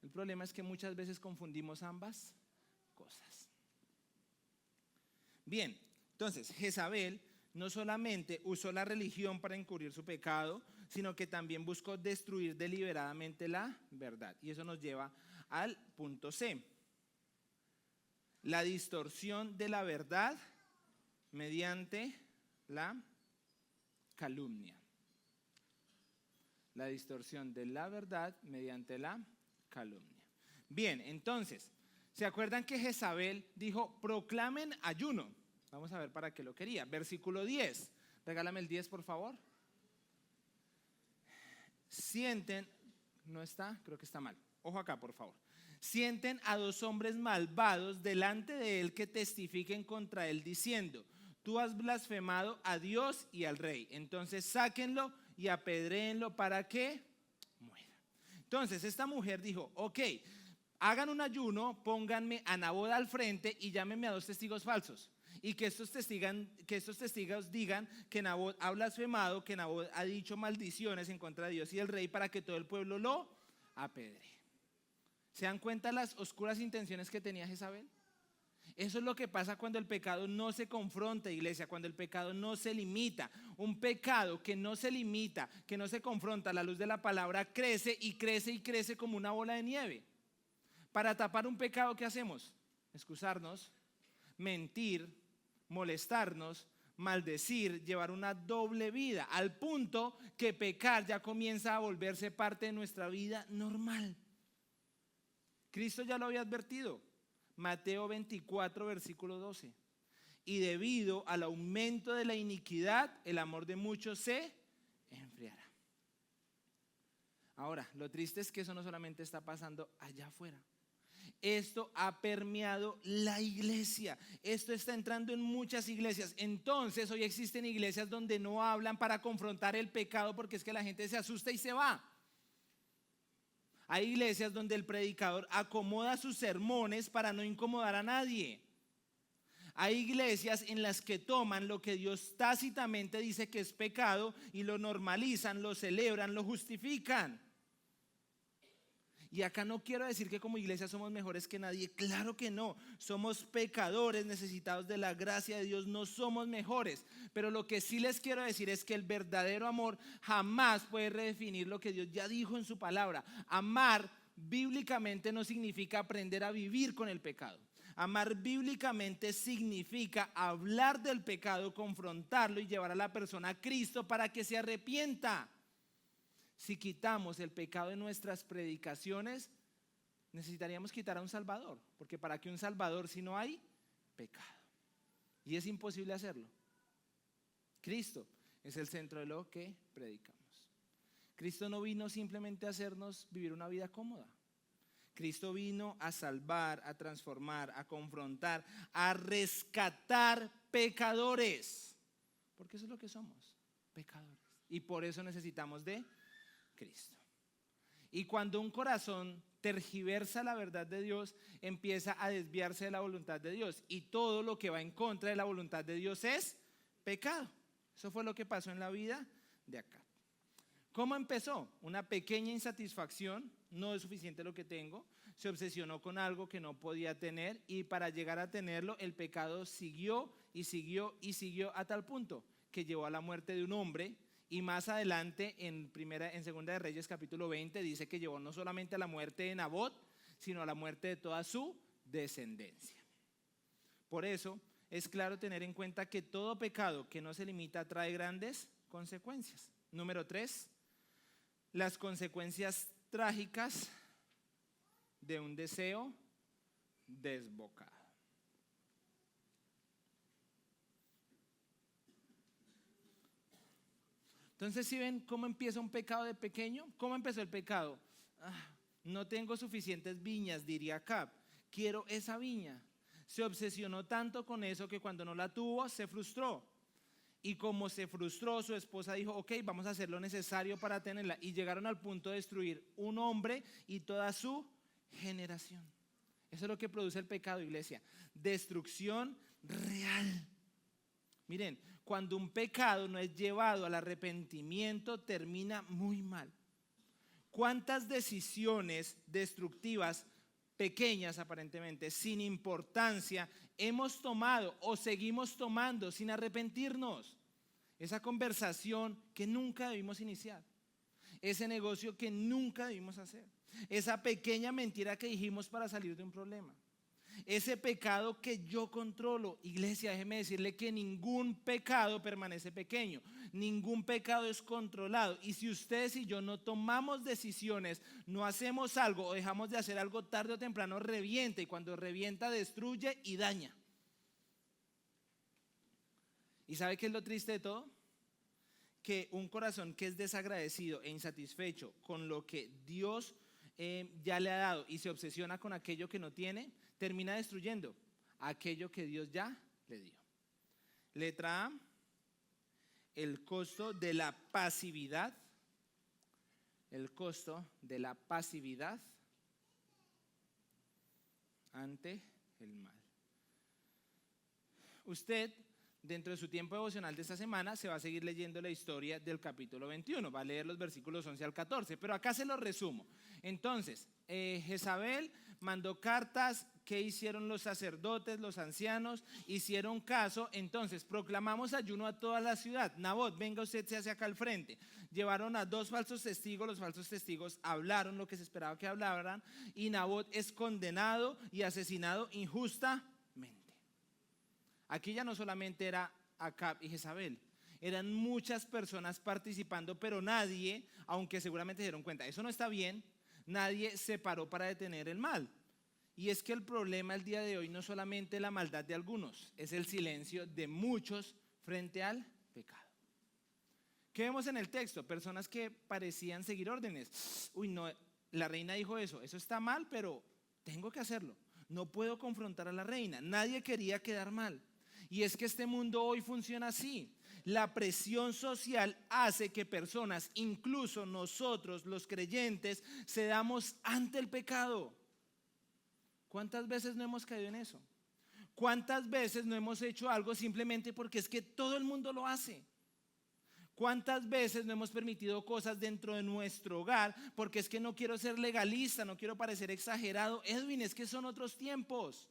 El problema es que muchas veces confundimos ambas cosas. Bien, entonces Jezabel no solamente usó la religión para encubrir su pecado, sino que también buscó destruir deliberadamente la verdad. Y eso nos lleva al punto C: la distorsión de la verdad mediante la calumnia. La distorsión de la verdad mediante la calumnia. Bien, entonces, ¿se acuerdan que Jezabel dijo: proclamen ayuno? Vamos a ver para qué lo quería. Versículo 10. Regálame el 10, por favor. Sienten, no está, creo que está mal. Ojo acá, por favor. Sienten a dos hombres malvados delante de él que testifiquen contra él diciendo: tú has blasfemado a Dios y al rey. Entonces sáquenlo y apedréenlo para que muera. Entonces esta mujer dijo: ok, hagan un ayuno, pónganme a Nabot al frente y llámenme a dos testigos falsos. Y que estos testigos digan que Nabot ha blasfemado, que Nabot ha dicho maldiciones en contra de Dios y el rey, para que todo el pueblo lo apedree. ¿Se dan cuenta las oscuras intenciones que tenía Jezabel? Eso es lo que pasa cuando el pecado no se confronta, iglesia, cuando el pecado no se limita. Un pecado que no se limita, que no se confronta a la luz de la palabra, crece y crece y crece como una bola de nieve. Para tapar un pecado, ¿qué hacemos? Excusarnos, mentir, molestarnos, maldecir, llevar una doble vida, al punto que pecar ya comienza a volverse parte de nuestra vida normal. Cristo ya lo había advertido: Mateo 24, versículo 12. Y debido al aumento de la iniquidad, el amor de muchos se enfriará. Ahora, lo triste es que eso no solamente está pasando allá afuera. Esto ha permeado la iglesia. Esto está entrando en muchas iglesias. Entonces, hoy existen iglesias donde no hablan para confrontar el pecado porque es que la gente se asusta y se va. Hay iglesias donde el predicador acomoda sus sermones para no incomodar a nadie. Hay iglesias en las que toman lo que Dios tácitamente dice que es pecado y lo normalizan, lo celebran, lo justifican. Y acá no quiero decir que como iglesia somos mejores que nadie, claro que no, somos pecadores necesitados de la gracia de Dios, no somos mejores, pero lo que sí les quiero decir es que el verdadero amor jamás puede redefinir lo que Dios ya dijo en su palabra. Amar bíblicamente no significa aprender a vivir con el pecado. Amar bíblicamente significa hablar del pecado, confrontarlo y llevar a la persona a Cristo para que se arrepienta. Si quitamos el pecado de nuestras predicaciones, necesitaríamos quitar a un Salvador, porque ¿para qué un Salvador si no hay pecado? Y es imposible hacerlo. Cristo es el centro de lo que predicamos. Cristo no vino simplemente a hacernos vivir una vida cómoda. Cristo vino a salvar, a transformar, a confrontar, a rescatar pecadores, porque eso es lo que somos, pecadores. Y por eso necesitamos de Cristo. Y cuando un corazón tergiversa la verdad de Dios, empieza a desviarse de la voluntad de Dios. Y todo lo que va en contra de la voluntad de Dios es pecado. Eso fue lo que pasó en la vida de Acab. ¿Cómo empezó? Una pequeña insatisfacción, no es suficiente lo que tengo. Se obsesionó con algo que no podía tener y para llegar a tenerlo el pecado siguió y siguió y siguió a tal punto que llevó a la muerte de un hombre. Y más adelante en Segunda de Reyes capítulo 20 dice que llevó no solamente a la muerte de Nabot, sino a la muerte de toda su descendencia. Por eso es claro tener en cuenta que todo pecado que no se limita trae grandes consecuencias. Número 3, las consecuencias trágicas de un deseo desbocado. Entonces, ¿sí ven cómo empieza un pecado de pequeño? ¿Cómo empezó el pecado? No tengo suficientes viñas, diría Acab. Quiero esa viña. Se obsesionó tanto con eso que cuando no la tuvo, se frustró. Y como se frustró, su esposa dijo, ok, vamos a hacer lo necesario para tenerla. Y llegaron al punto de destruir un hombre y toda su generación. Eso es lo que produce el pecado, iglesia. Destrucción real. Miren, cuando un pecado no es llevado al arrepentimiento, termina muy mal. ¿Cuántas decisiones destructivas, pequeñas aparentemente, sin importancia, hemos tomado o seguimos tomando sin arrepentirnos? Esa conversación que nunca debimos iniciar, ese negocio que nunca debimos hacer, esa pequeña mentira que dijimos para salir de un problema. Ese pecado que yo controlo. Iglesia, déjeme decirle que ningún pecado permanece pequeño. Ningún pecado es controlado. Y si ustedes y yo no tomamos decisiones, no hacemos algo o dejamos de hacer algo, tarde o temprano revienta. Y cuando revienta, destruye y daña. ¿Y sabe qué es lo triste de todo? Que un corazón que es desagradecido e insatisfecho con lo que Dios ya le ha dado y se obsesiona con aquello que no tiene, termina destruyendo aquello que Dios ya le dio. Letra A, el costo de la pasividad. El costo de la pasividad ante el mal. Usted, dentro de su tiempo devocional de esta semana, se va a seguir leyendo la historia del capítulo 21. Va a leer los versículos 11 al 14, pero acá se los resumo. Entonces, Jezabel mandó cartas. ¿Qué hicieron los sacerdotes, los ancianos? Hicieron caso. Entonces proclamamos ayuno a toda la ciudad. Nabot, venga usted, se hace acá al frente. Llevaron a 2 falsos testigos. Los falsos testigos hablaron lo que se esperaba que hablaran. Y Nabot es condenado y asesinado injustamente. Aquí ya no solamente era Acab y Jezabel. Eran muchas personas participando, pero nadie, aunque seguramente se dieron cuenta, eso no está bien, nadie se paró para detener el mal. Y es que el problema el día de hoy no solamente la maldad de algunos, es el silencio de muchos frente al pecado. ¿Qué vemos en el texto? Personas que parecían seguir órdenes. Uy, no, la reina dijo eso está mal, pero tengo que hacerlo. No puedo confrontar a la reina. Nadie quería quedar mal. Y es que este mundo hoy funciona así. La presión social hace que personas, incluso nosotros los creyentes, cedamos ante el pecado. ¿Cuántas veces no hemos caído en eso? ¿Cuántas veces no hemos hecho algo simplemente porque es que todo el mundo lo hace? ¿Cuántas veces no hemos permitido cosas dentro de nuestro hogar porque es que no quiero ser legalista, no quiero parecer exagerado? Edwin, es que son otros tiempos.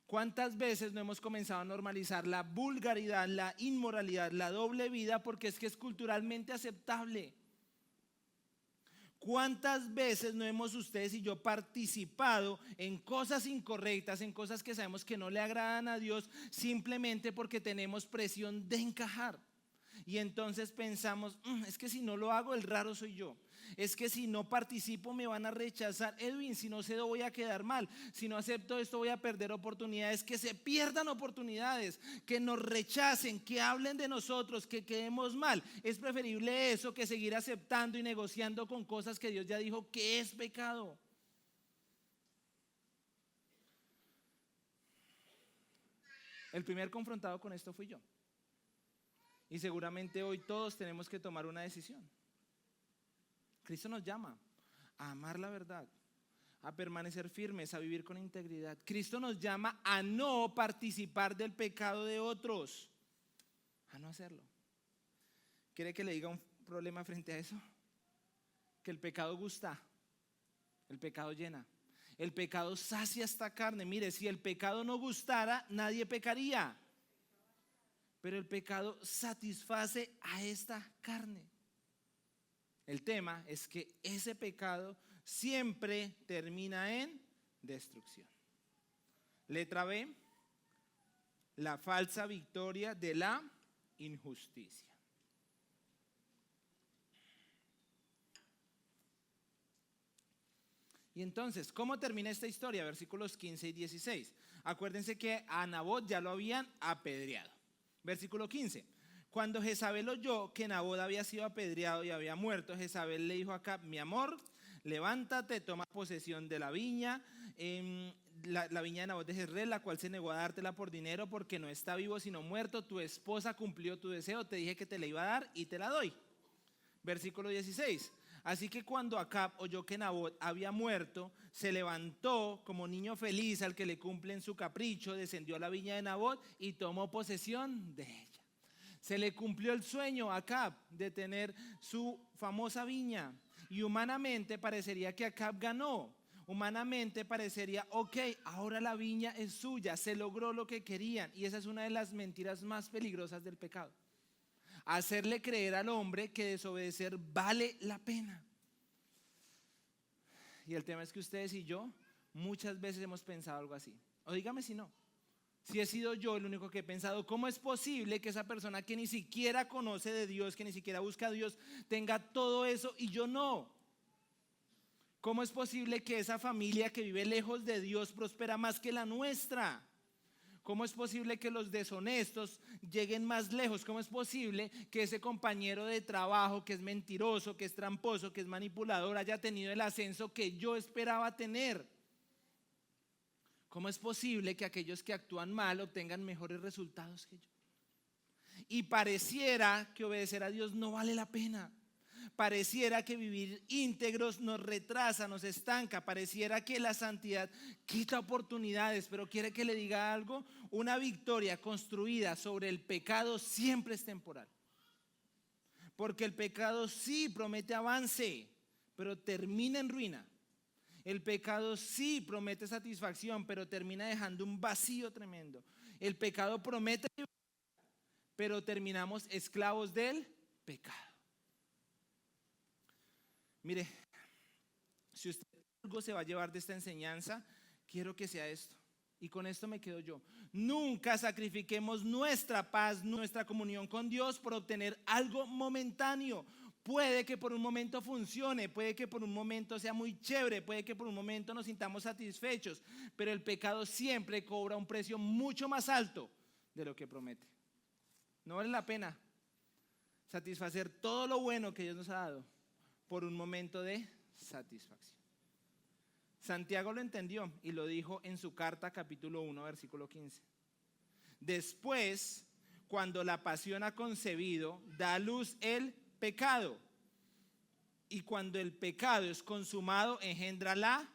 ¿Cuántas veces no hemos comenzado a normalizar la vulgaridad, la inmoralidad, la doble vida porque es que es culturalmente aceptable? ¿Cuántas veces no hemos ustedes y yo participado en cosas incorrectas, en cosas que sabemos que no le agradan a Dios simplemente porque tenemos presión de encajar? Y entonces pensamos, es que si no lo hago el raro soy yo. Es que si no participo me van a rechazar. Edwin, si no cedo voy a quedar mal. Si no acepto esto voy a perder oportunidades. Que se pierdan oportunidades, que nos rechacen, que hablen de nosotros, que quedemos mal. Es preferible eso que seguir aceptando y negociando con cosas que Dios ya dijo que es pecado. El primer confrontado con esto fui yo. Y seguramente hoy todos tenemos que tomar una decisión. Cristo nos llama a amar la verdad, a permanecer firmes, a vivir con integridad. Cristo nos llama a no participar del pecado de otros, a no hacerlo. ¿Quiere que le diga un problema frente a eso? Que el pecado gusta, el pecado llena, el pecado sacia esta carne. Mire, si el pecado no gustara, nadie pecaría. Pero el pecado satisface a esta carne. El tema es que ese pecado siempre termina en destrucción. Letra B, la falsa victoria de la injusticia. Y entonces, ¿cómo termina esta historia? Versículos 15 y 16. Acuérdense que a Nabot ya lo habían apedreado. Versículo 15. Cuando Jezabel oyó que Nabot había sido apedreado y había muerto, Jezabel le dijo a Acab: mi amor, levántate, toma posesión de la viña, la viña de Nabot de Jezreel, la cual se negó a dártela por dinero porque no está vivo sino muerto. Tu esposa cumplió tu deseo, te dije que te la iba a dar y te la doy. Versículo 16. Así que cuando Acab oyó que Nabot había muerto, se levantó como niño feliz al que le cumplen su capricho, descendió a la viña de Nabot y tomó posesión de ella. Se le cumplió el sueño a Acab de tener su famosa viña, y humanamente parecería que Acab ganó. Humanamente parecería, ok, ahora la viña es suya, se logró lo que querían. Y esa es una de las mentiras más peligrosas del pecado. Hacerle creer al hombre que desobedecer vale la pena. Y el tema es que ustedes y yo muchas veces hemos pensado algo así. O dígame si no. Si he sido yo el único que he pensado, ¿cómo es posible que esa persona que ni siquiera conoce de Dios, que ni siquiera busca a Dios, tenga todo eso y yo no? ¿Cómo es posible que esa familia que vive lejos de Dios prospera más que la nuestra? ¿Cómo es posible que los deshonestos lleguen más lejos? ¿Cómo es posible que ese compañero de trabajo que es mentiroso, que es tramposo, que es manipulador haya tenido el ascenso que yo esperaba tener? ¿Cómo es posible que aquellos que actúan mal obtengan mejores resultados que yo? Y pareciera que obedecer a Dios no vale la pena. Pareciera que vivir íntegros nos retrasa, nos estanca. Pareciera que la santidad quita oportunidades. Pero quiere que le diga algo: una victoria construida sobre el pecado siempre es temporal. Porque el pecado sí promete avance, pero termina en ruina. El pecado sí promete satisfacción, pero termina dejando un vacío tremendo. El pecado promete, pero terminamos esclavos del pecado. Mire, si usted algo se va a llevar de esta enseñanza, quiero que sea esto. Y con esto me quedo yo. Nunca sacrifiquemos nuestra paz, nuestra comunión con Dios por obtener algo momentáneo, Puede que por un momento funcione, puede que por un momento sea muy chévere, puede que por un momento nos sintamos satisfechos, pero el pecado siempre cobra un precio mucho más alto de lo que promete. No vale la pena satisfacer todo lo bueno que Dios nos ha dado por un momento de satisfacción. Santiago lo entendió y lo dijo en su carta, capítulo 1, versículo 15. Después, cuando la pasión ha concebido, da a luz el pecado. Y cuando el pecado es consumado, engendra la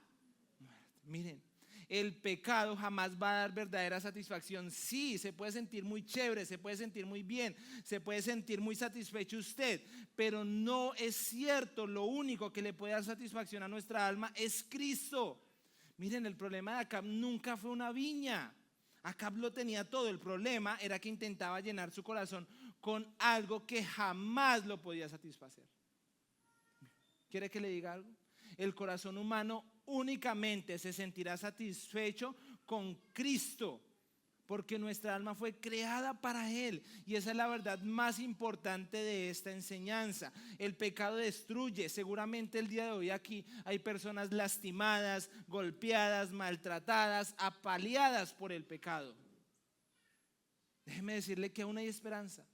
muerte. Miren, el pecado jamás va a dar verdadera satisfacción. Sí, se puede sentir muy chévere, se puede sentir muy bien, se puede sentir muy satisfecho usted, pero no es cierto. Lo único que le puede dar satisfacción a nuestra alma es Cristo. Miren, el problema de Acab nunca fue una viña. Acab lo tenía todo. El problema era que intentaba llenar su corazón con algo que jamás lo podía satisfacer. ¿Quiere que le diga algo? El corazón humano únicamente se sentirá satisfecho con Cristo, porque nuestra alma fue creada para Él. Y esa es la verdad más importante de esta enseñanza. El pecado destruye. Seguramente el día de hoy aquí hay personas lastimadas, golpeadas, maltratadas, apaleadas por el pecado. Déjeme decirle que aún hay esperanza.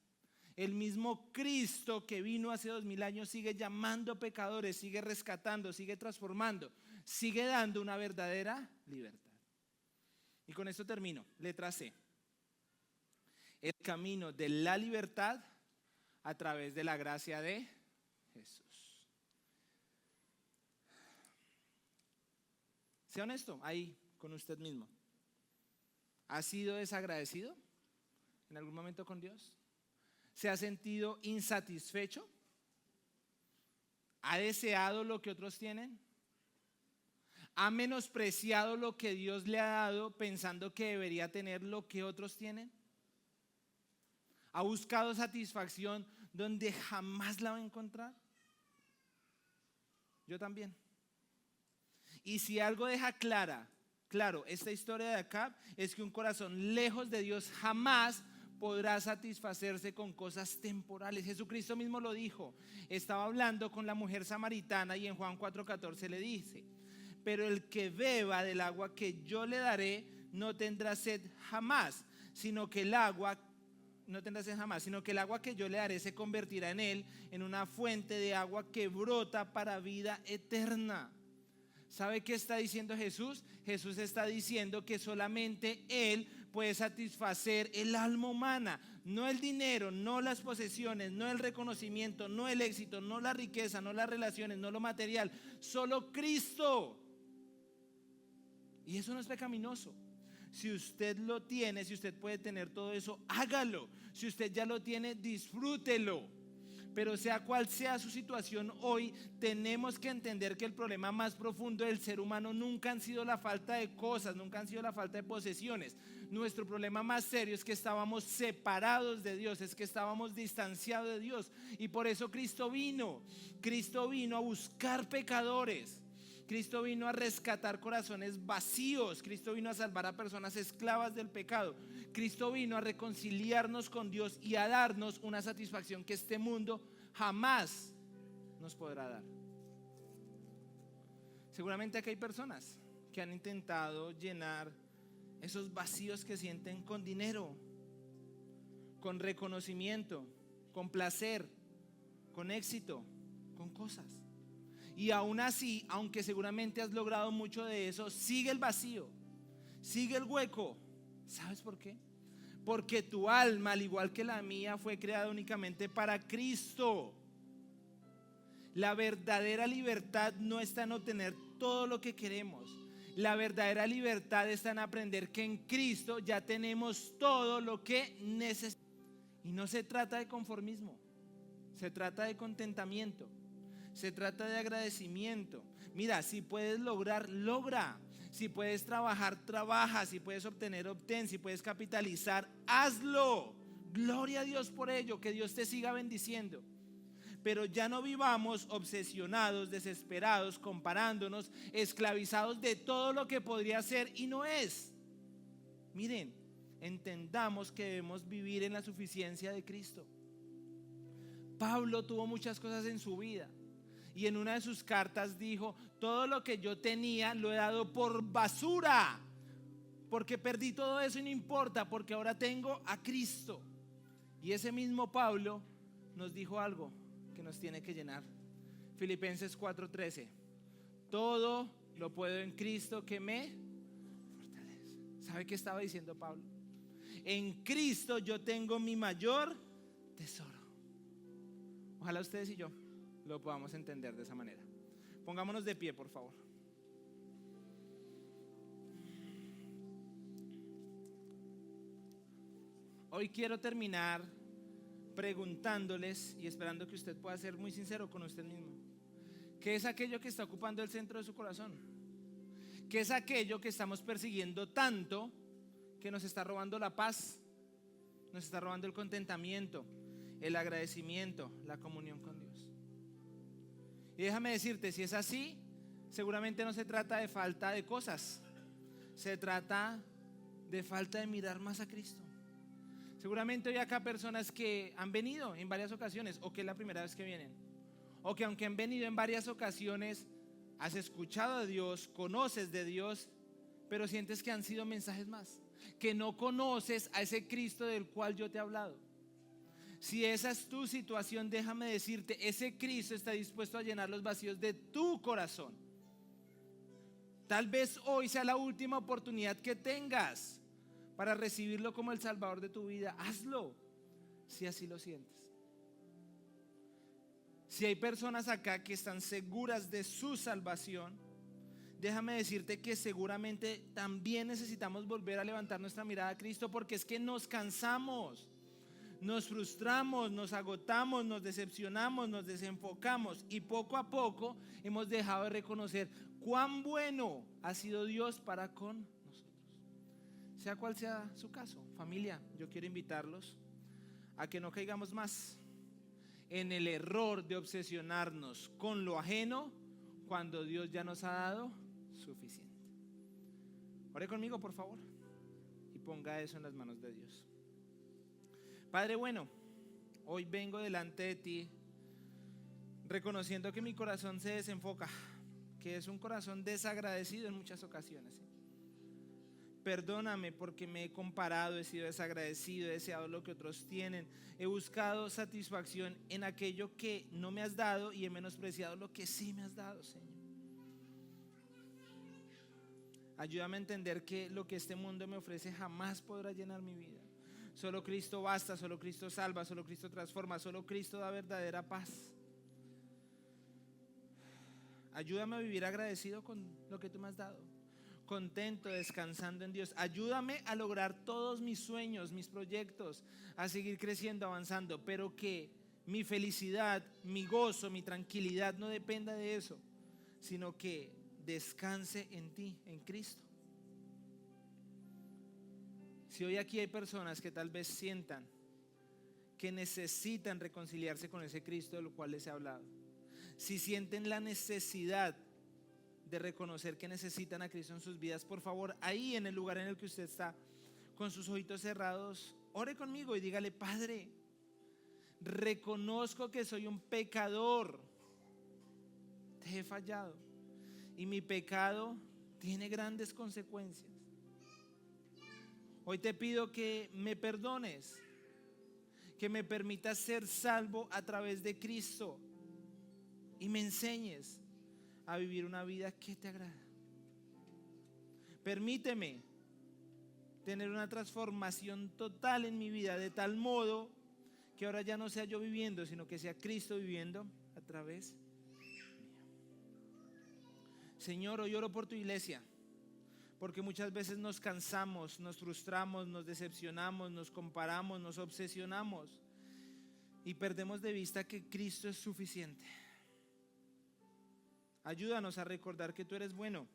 El mismo Cristo que vino hace 2000 años sigue llamando pecadores, sigue rescatando, sigue transformando, sigue dando una verdadera libertad. Y con esto termino. Letra C. El camino de la libertad a través de la gracia de Jesús. Sea honesto ahí con usted mismo. ¿Ha sido desagradecido en algún momento con Dios? ¿Se ha sentido insatisfecho? ¿Ha deseado lo que otros tienen? ¿Ha menospreciado lo que Dios le ha dado pensando que debería tener lo que otros tienen? ¿Ha buscado satisfacción donde jamás la va a encontrar? Yo también. Y si algo deja claro esta historia de Acab, es que un corazón lejos de Dios jamás podrá satisfacerse con cosas temporales. Jesucristo mismo lo dijo. Estaba hablando con la mujer samaritana y en Juan 4:14 le dice: pero el que beba del agua que yo le daré no tendrá sed jamás, sino que el agua que yo le daré se convertirá en él en una fuente de agua que brota para vida eterna. ¿Sabe qué está diciendo Jesús? Jesús está diciendo que solamente Él puede satisfacer el alma humana, no el dinero, no las posesiones, no el reconocimiento, no el éxito, no la riqueza, no las relaciones, no lo material, solo Cristo. Y eso no es pecaminoso. Si usted lo tiene, si usted puede tener todo eso, hágalo. Si usted ya lo tiene, disfrútelo. Pero sea cual sea su situación hoy, tenemos que entender que el problema más profundo del ser humano nunca han sido la falta de cosas, nunca han sido la falta de posesiones. Nuestro problema más serio es que estábamos separados de Dios, es que estábamos distanciados de Dios. Y por eso Cristo vino a buscar pecadores. Cristo vino a rescatar corazones vacíos. Cristo vino a salvar a personas esclavas del pecado. Cristo vino a reconciliarnos con Dios y a darnos una satisfacción que este mundo jamás nos podrá dar. Seguramente aquí hay personas que han intentado llenar esos vacíos que sienten con dinero, con reconocimiento, con placer, con éxito, con cosas. Y aún así, aunque seguramente has logrado mucho de eso, sigue el vacío, sigue el hueco. ¿Sabes por qué? Porque tu alma, al igual que la mía, fue creada únicamente para Cristo. La verdadera libertad no está en obtener todo lo que queremos. La verdadera libertad está en aprender que en Cristo ya tenemos todo lo que necesitamos. Y no se trata de conformismo, se trata de contentamiento. Se trata de agradecimiento. Mira, si puedes lograr, logra. Si puedes trabajar, trabaja. Si puedes obtener, obtén. Si puedes capitalizar, hazlo. Gloria a Dios por ello. Que Dios te siga bendiciendo. Pero ya no vivamos obsesionados, desesperados, comparándonos, esclavizados de todo lo que podría ser y no es. Miren, entendamos que debemos vivir en la suficiencia de Cristo. Pablo tuvo muchas cosas en su vida y en una de sus cartas dijo: todo lo que yo tenía lo he dado por basura, porque perdí todo eso y no importa, porque ahora tengo a Cristo. Y ese mismo Pablo nos dijo algo que nos tiene que llenar. Filipenses 4:13: todo lo puedo en Cristo que me fortalece. ¿Sabe qué estaba diciendo Pablo? En Cristo yo tengo mi mayor tesoro. Ojalá ustedes y yo lo podamos entender de esa manera. Pongámonos de pie, por favor. Hoy quiero terminar preguntándoles y esperando que usted pueda ser muy sincero con usted mismo. ¿Qué es aquello que está ocupando el centro de su corazón? ¿Qué es aquello que estamos persiguiendo tanto que nos está robando la paz, nos está robando el contentamiento, el agradecimiento, la comunión con Dios? Y déjame decirte, si es así, seguramente no se trata de falta de cosas, se trata de falta de mirar más a Cristo. Seguramente hay acá personas que han venido en varias ocasiones, o que es la primera vez que vienen, o que aunque han venido en varias ocasiones, has escuchado de Dios, conoces de Dios, pero sientes que han sido mensajes más, que no conoces a ese Cristo del cual yo te he hablado. Si esa es tu situación, déjame decirte, ese Cristo está dispuesto a llenar los vacíos de tu corazón. Tal vez hoy sea la última oportunidad que tengas para recibirlo como el Salvador de tu vida. Hazlo, si así lo sientes. Si hay personas acá que están seguras de su salvación, déjame decirte que seguramente también necesitamos volver a levantar nuestra mirada a Cristo, porque es que nos cansamos, nos frustramos, nos agotamos, nos decepcionamos, nos desenfocamos y poco a poco hemos dejado de reconocer cuán bueno ha sido Dios para con nosotros. Sea cual sea su caso, familia, yo quiero invitarlos a que no caigamos más en el error de obsesionarnos con lo ajeno cuando Dios ya nos ha dado suficiente. Ore conmigo, por favor, y ponga eso en las manos de Dios. Padre bueno, hoy vengo delante de ti reconociendo que mi corazón se desenfoca, que es un corazón desagradecido en muchas ocasiones. Perdóname porque me he comparado, he sido desagradecido, he deseado lo que otros tienen, he buscado satisfacción en aquello que no me has dado y he menospreciado lo que sí me has dado, Señor. Ayúdame a entender que lo que este mundo me ofrece jamás podrá llenar mi vida. Solo Cristo basta, solo Cristo salva, solo Cristo transforma, solo Cristo da verdadera paz. Ayúdame a vivir agradecido con lo que tú me has dado, contento, descansando en Dios. Ayúdame a lograr todos mis sueños, mis proyectos, a seguir creciendo, avanzando, pero que mi felicidad, mi gozo, mi tranquilidad no dependa de eso, sino que descanse en ti, en Cristo. Si hoy aquí hay personas que tal vez sientan que necesitan reconciliarse con ese Cristo de lo cual les he hablado, si sienten la necesidad de reconocer que necesitan a Cristo en sus vidas, por favor, ahí en el lugar en el que usted está, con sus ojitos cerrados, ore conmigo y dígale: Padre, reconozco que soy un pecador, te he fallado y mi pecado tiene grandes consecuencias. Hoy te pido que me perdones, que me permitas ser salvo a través de Cristo y me enseñes a vivir una vida que te agrada. Permíteme tener una transformación total en mi vida, de tal modo que ahora ya no sea yo viviendo, sino que sea Cristo viviendo a través mío. Señor, hoy oro por tu iglesia, porque muchas veces nos cansamos, nos frustramos, nos decepcionamos, nos comparamos, nos obsesionamos y perdemos de vista que Cristo es suficiente. Ayúdanos a recordar que tú eres bueno,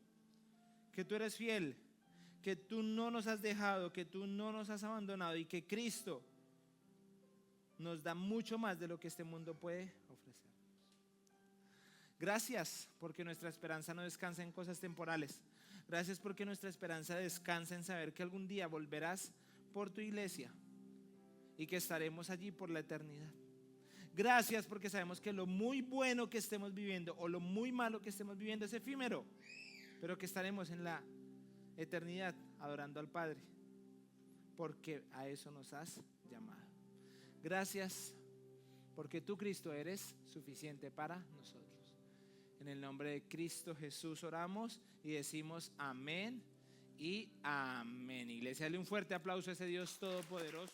que tú eres fiel, que tú no nos has dejado, que tú no nos has abandonado y que Cristo nos da mucho más de lo que este mundo puede ofrecernos. Gracias porque nuestra esperanza no descansa en cosas temporales. Gracias porque nuestra esperanza descansa en saber que algún día volverás por tu iglesia y que estaremos allí por la eternidad. Gracias porque sabemos que lo muy bueno que estemos viviendo o lo muy malo que estemos viviendo es efímero, pero que estaremos en la eternidad adorando al Padre, porque a eso nos has llamado. Gracias porque tú, Cristo, eres suficiente para nosotros. En el nombre de Cristo Jesús oramos y decimos amén y amén. Iglesia, dale un fuerte aplauso a ese Dios todopoderoso.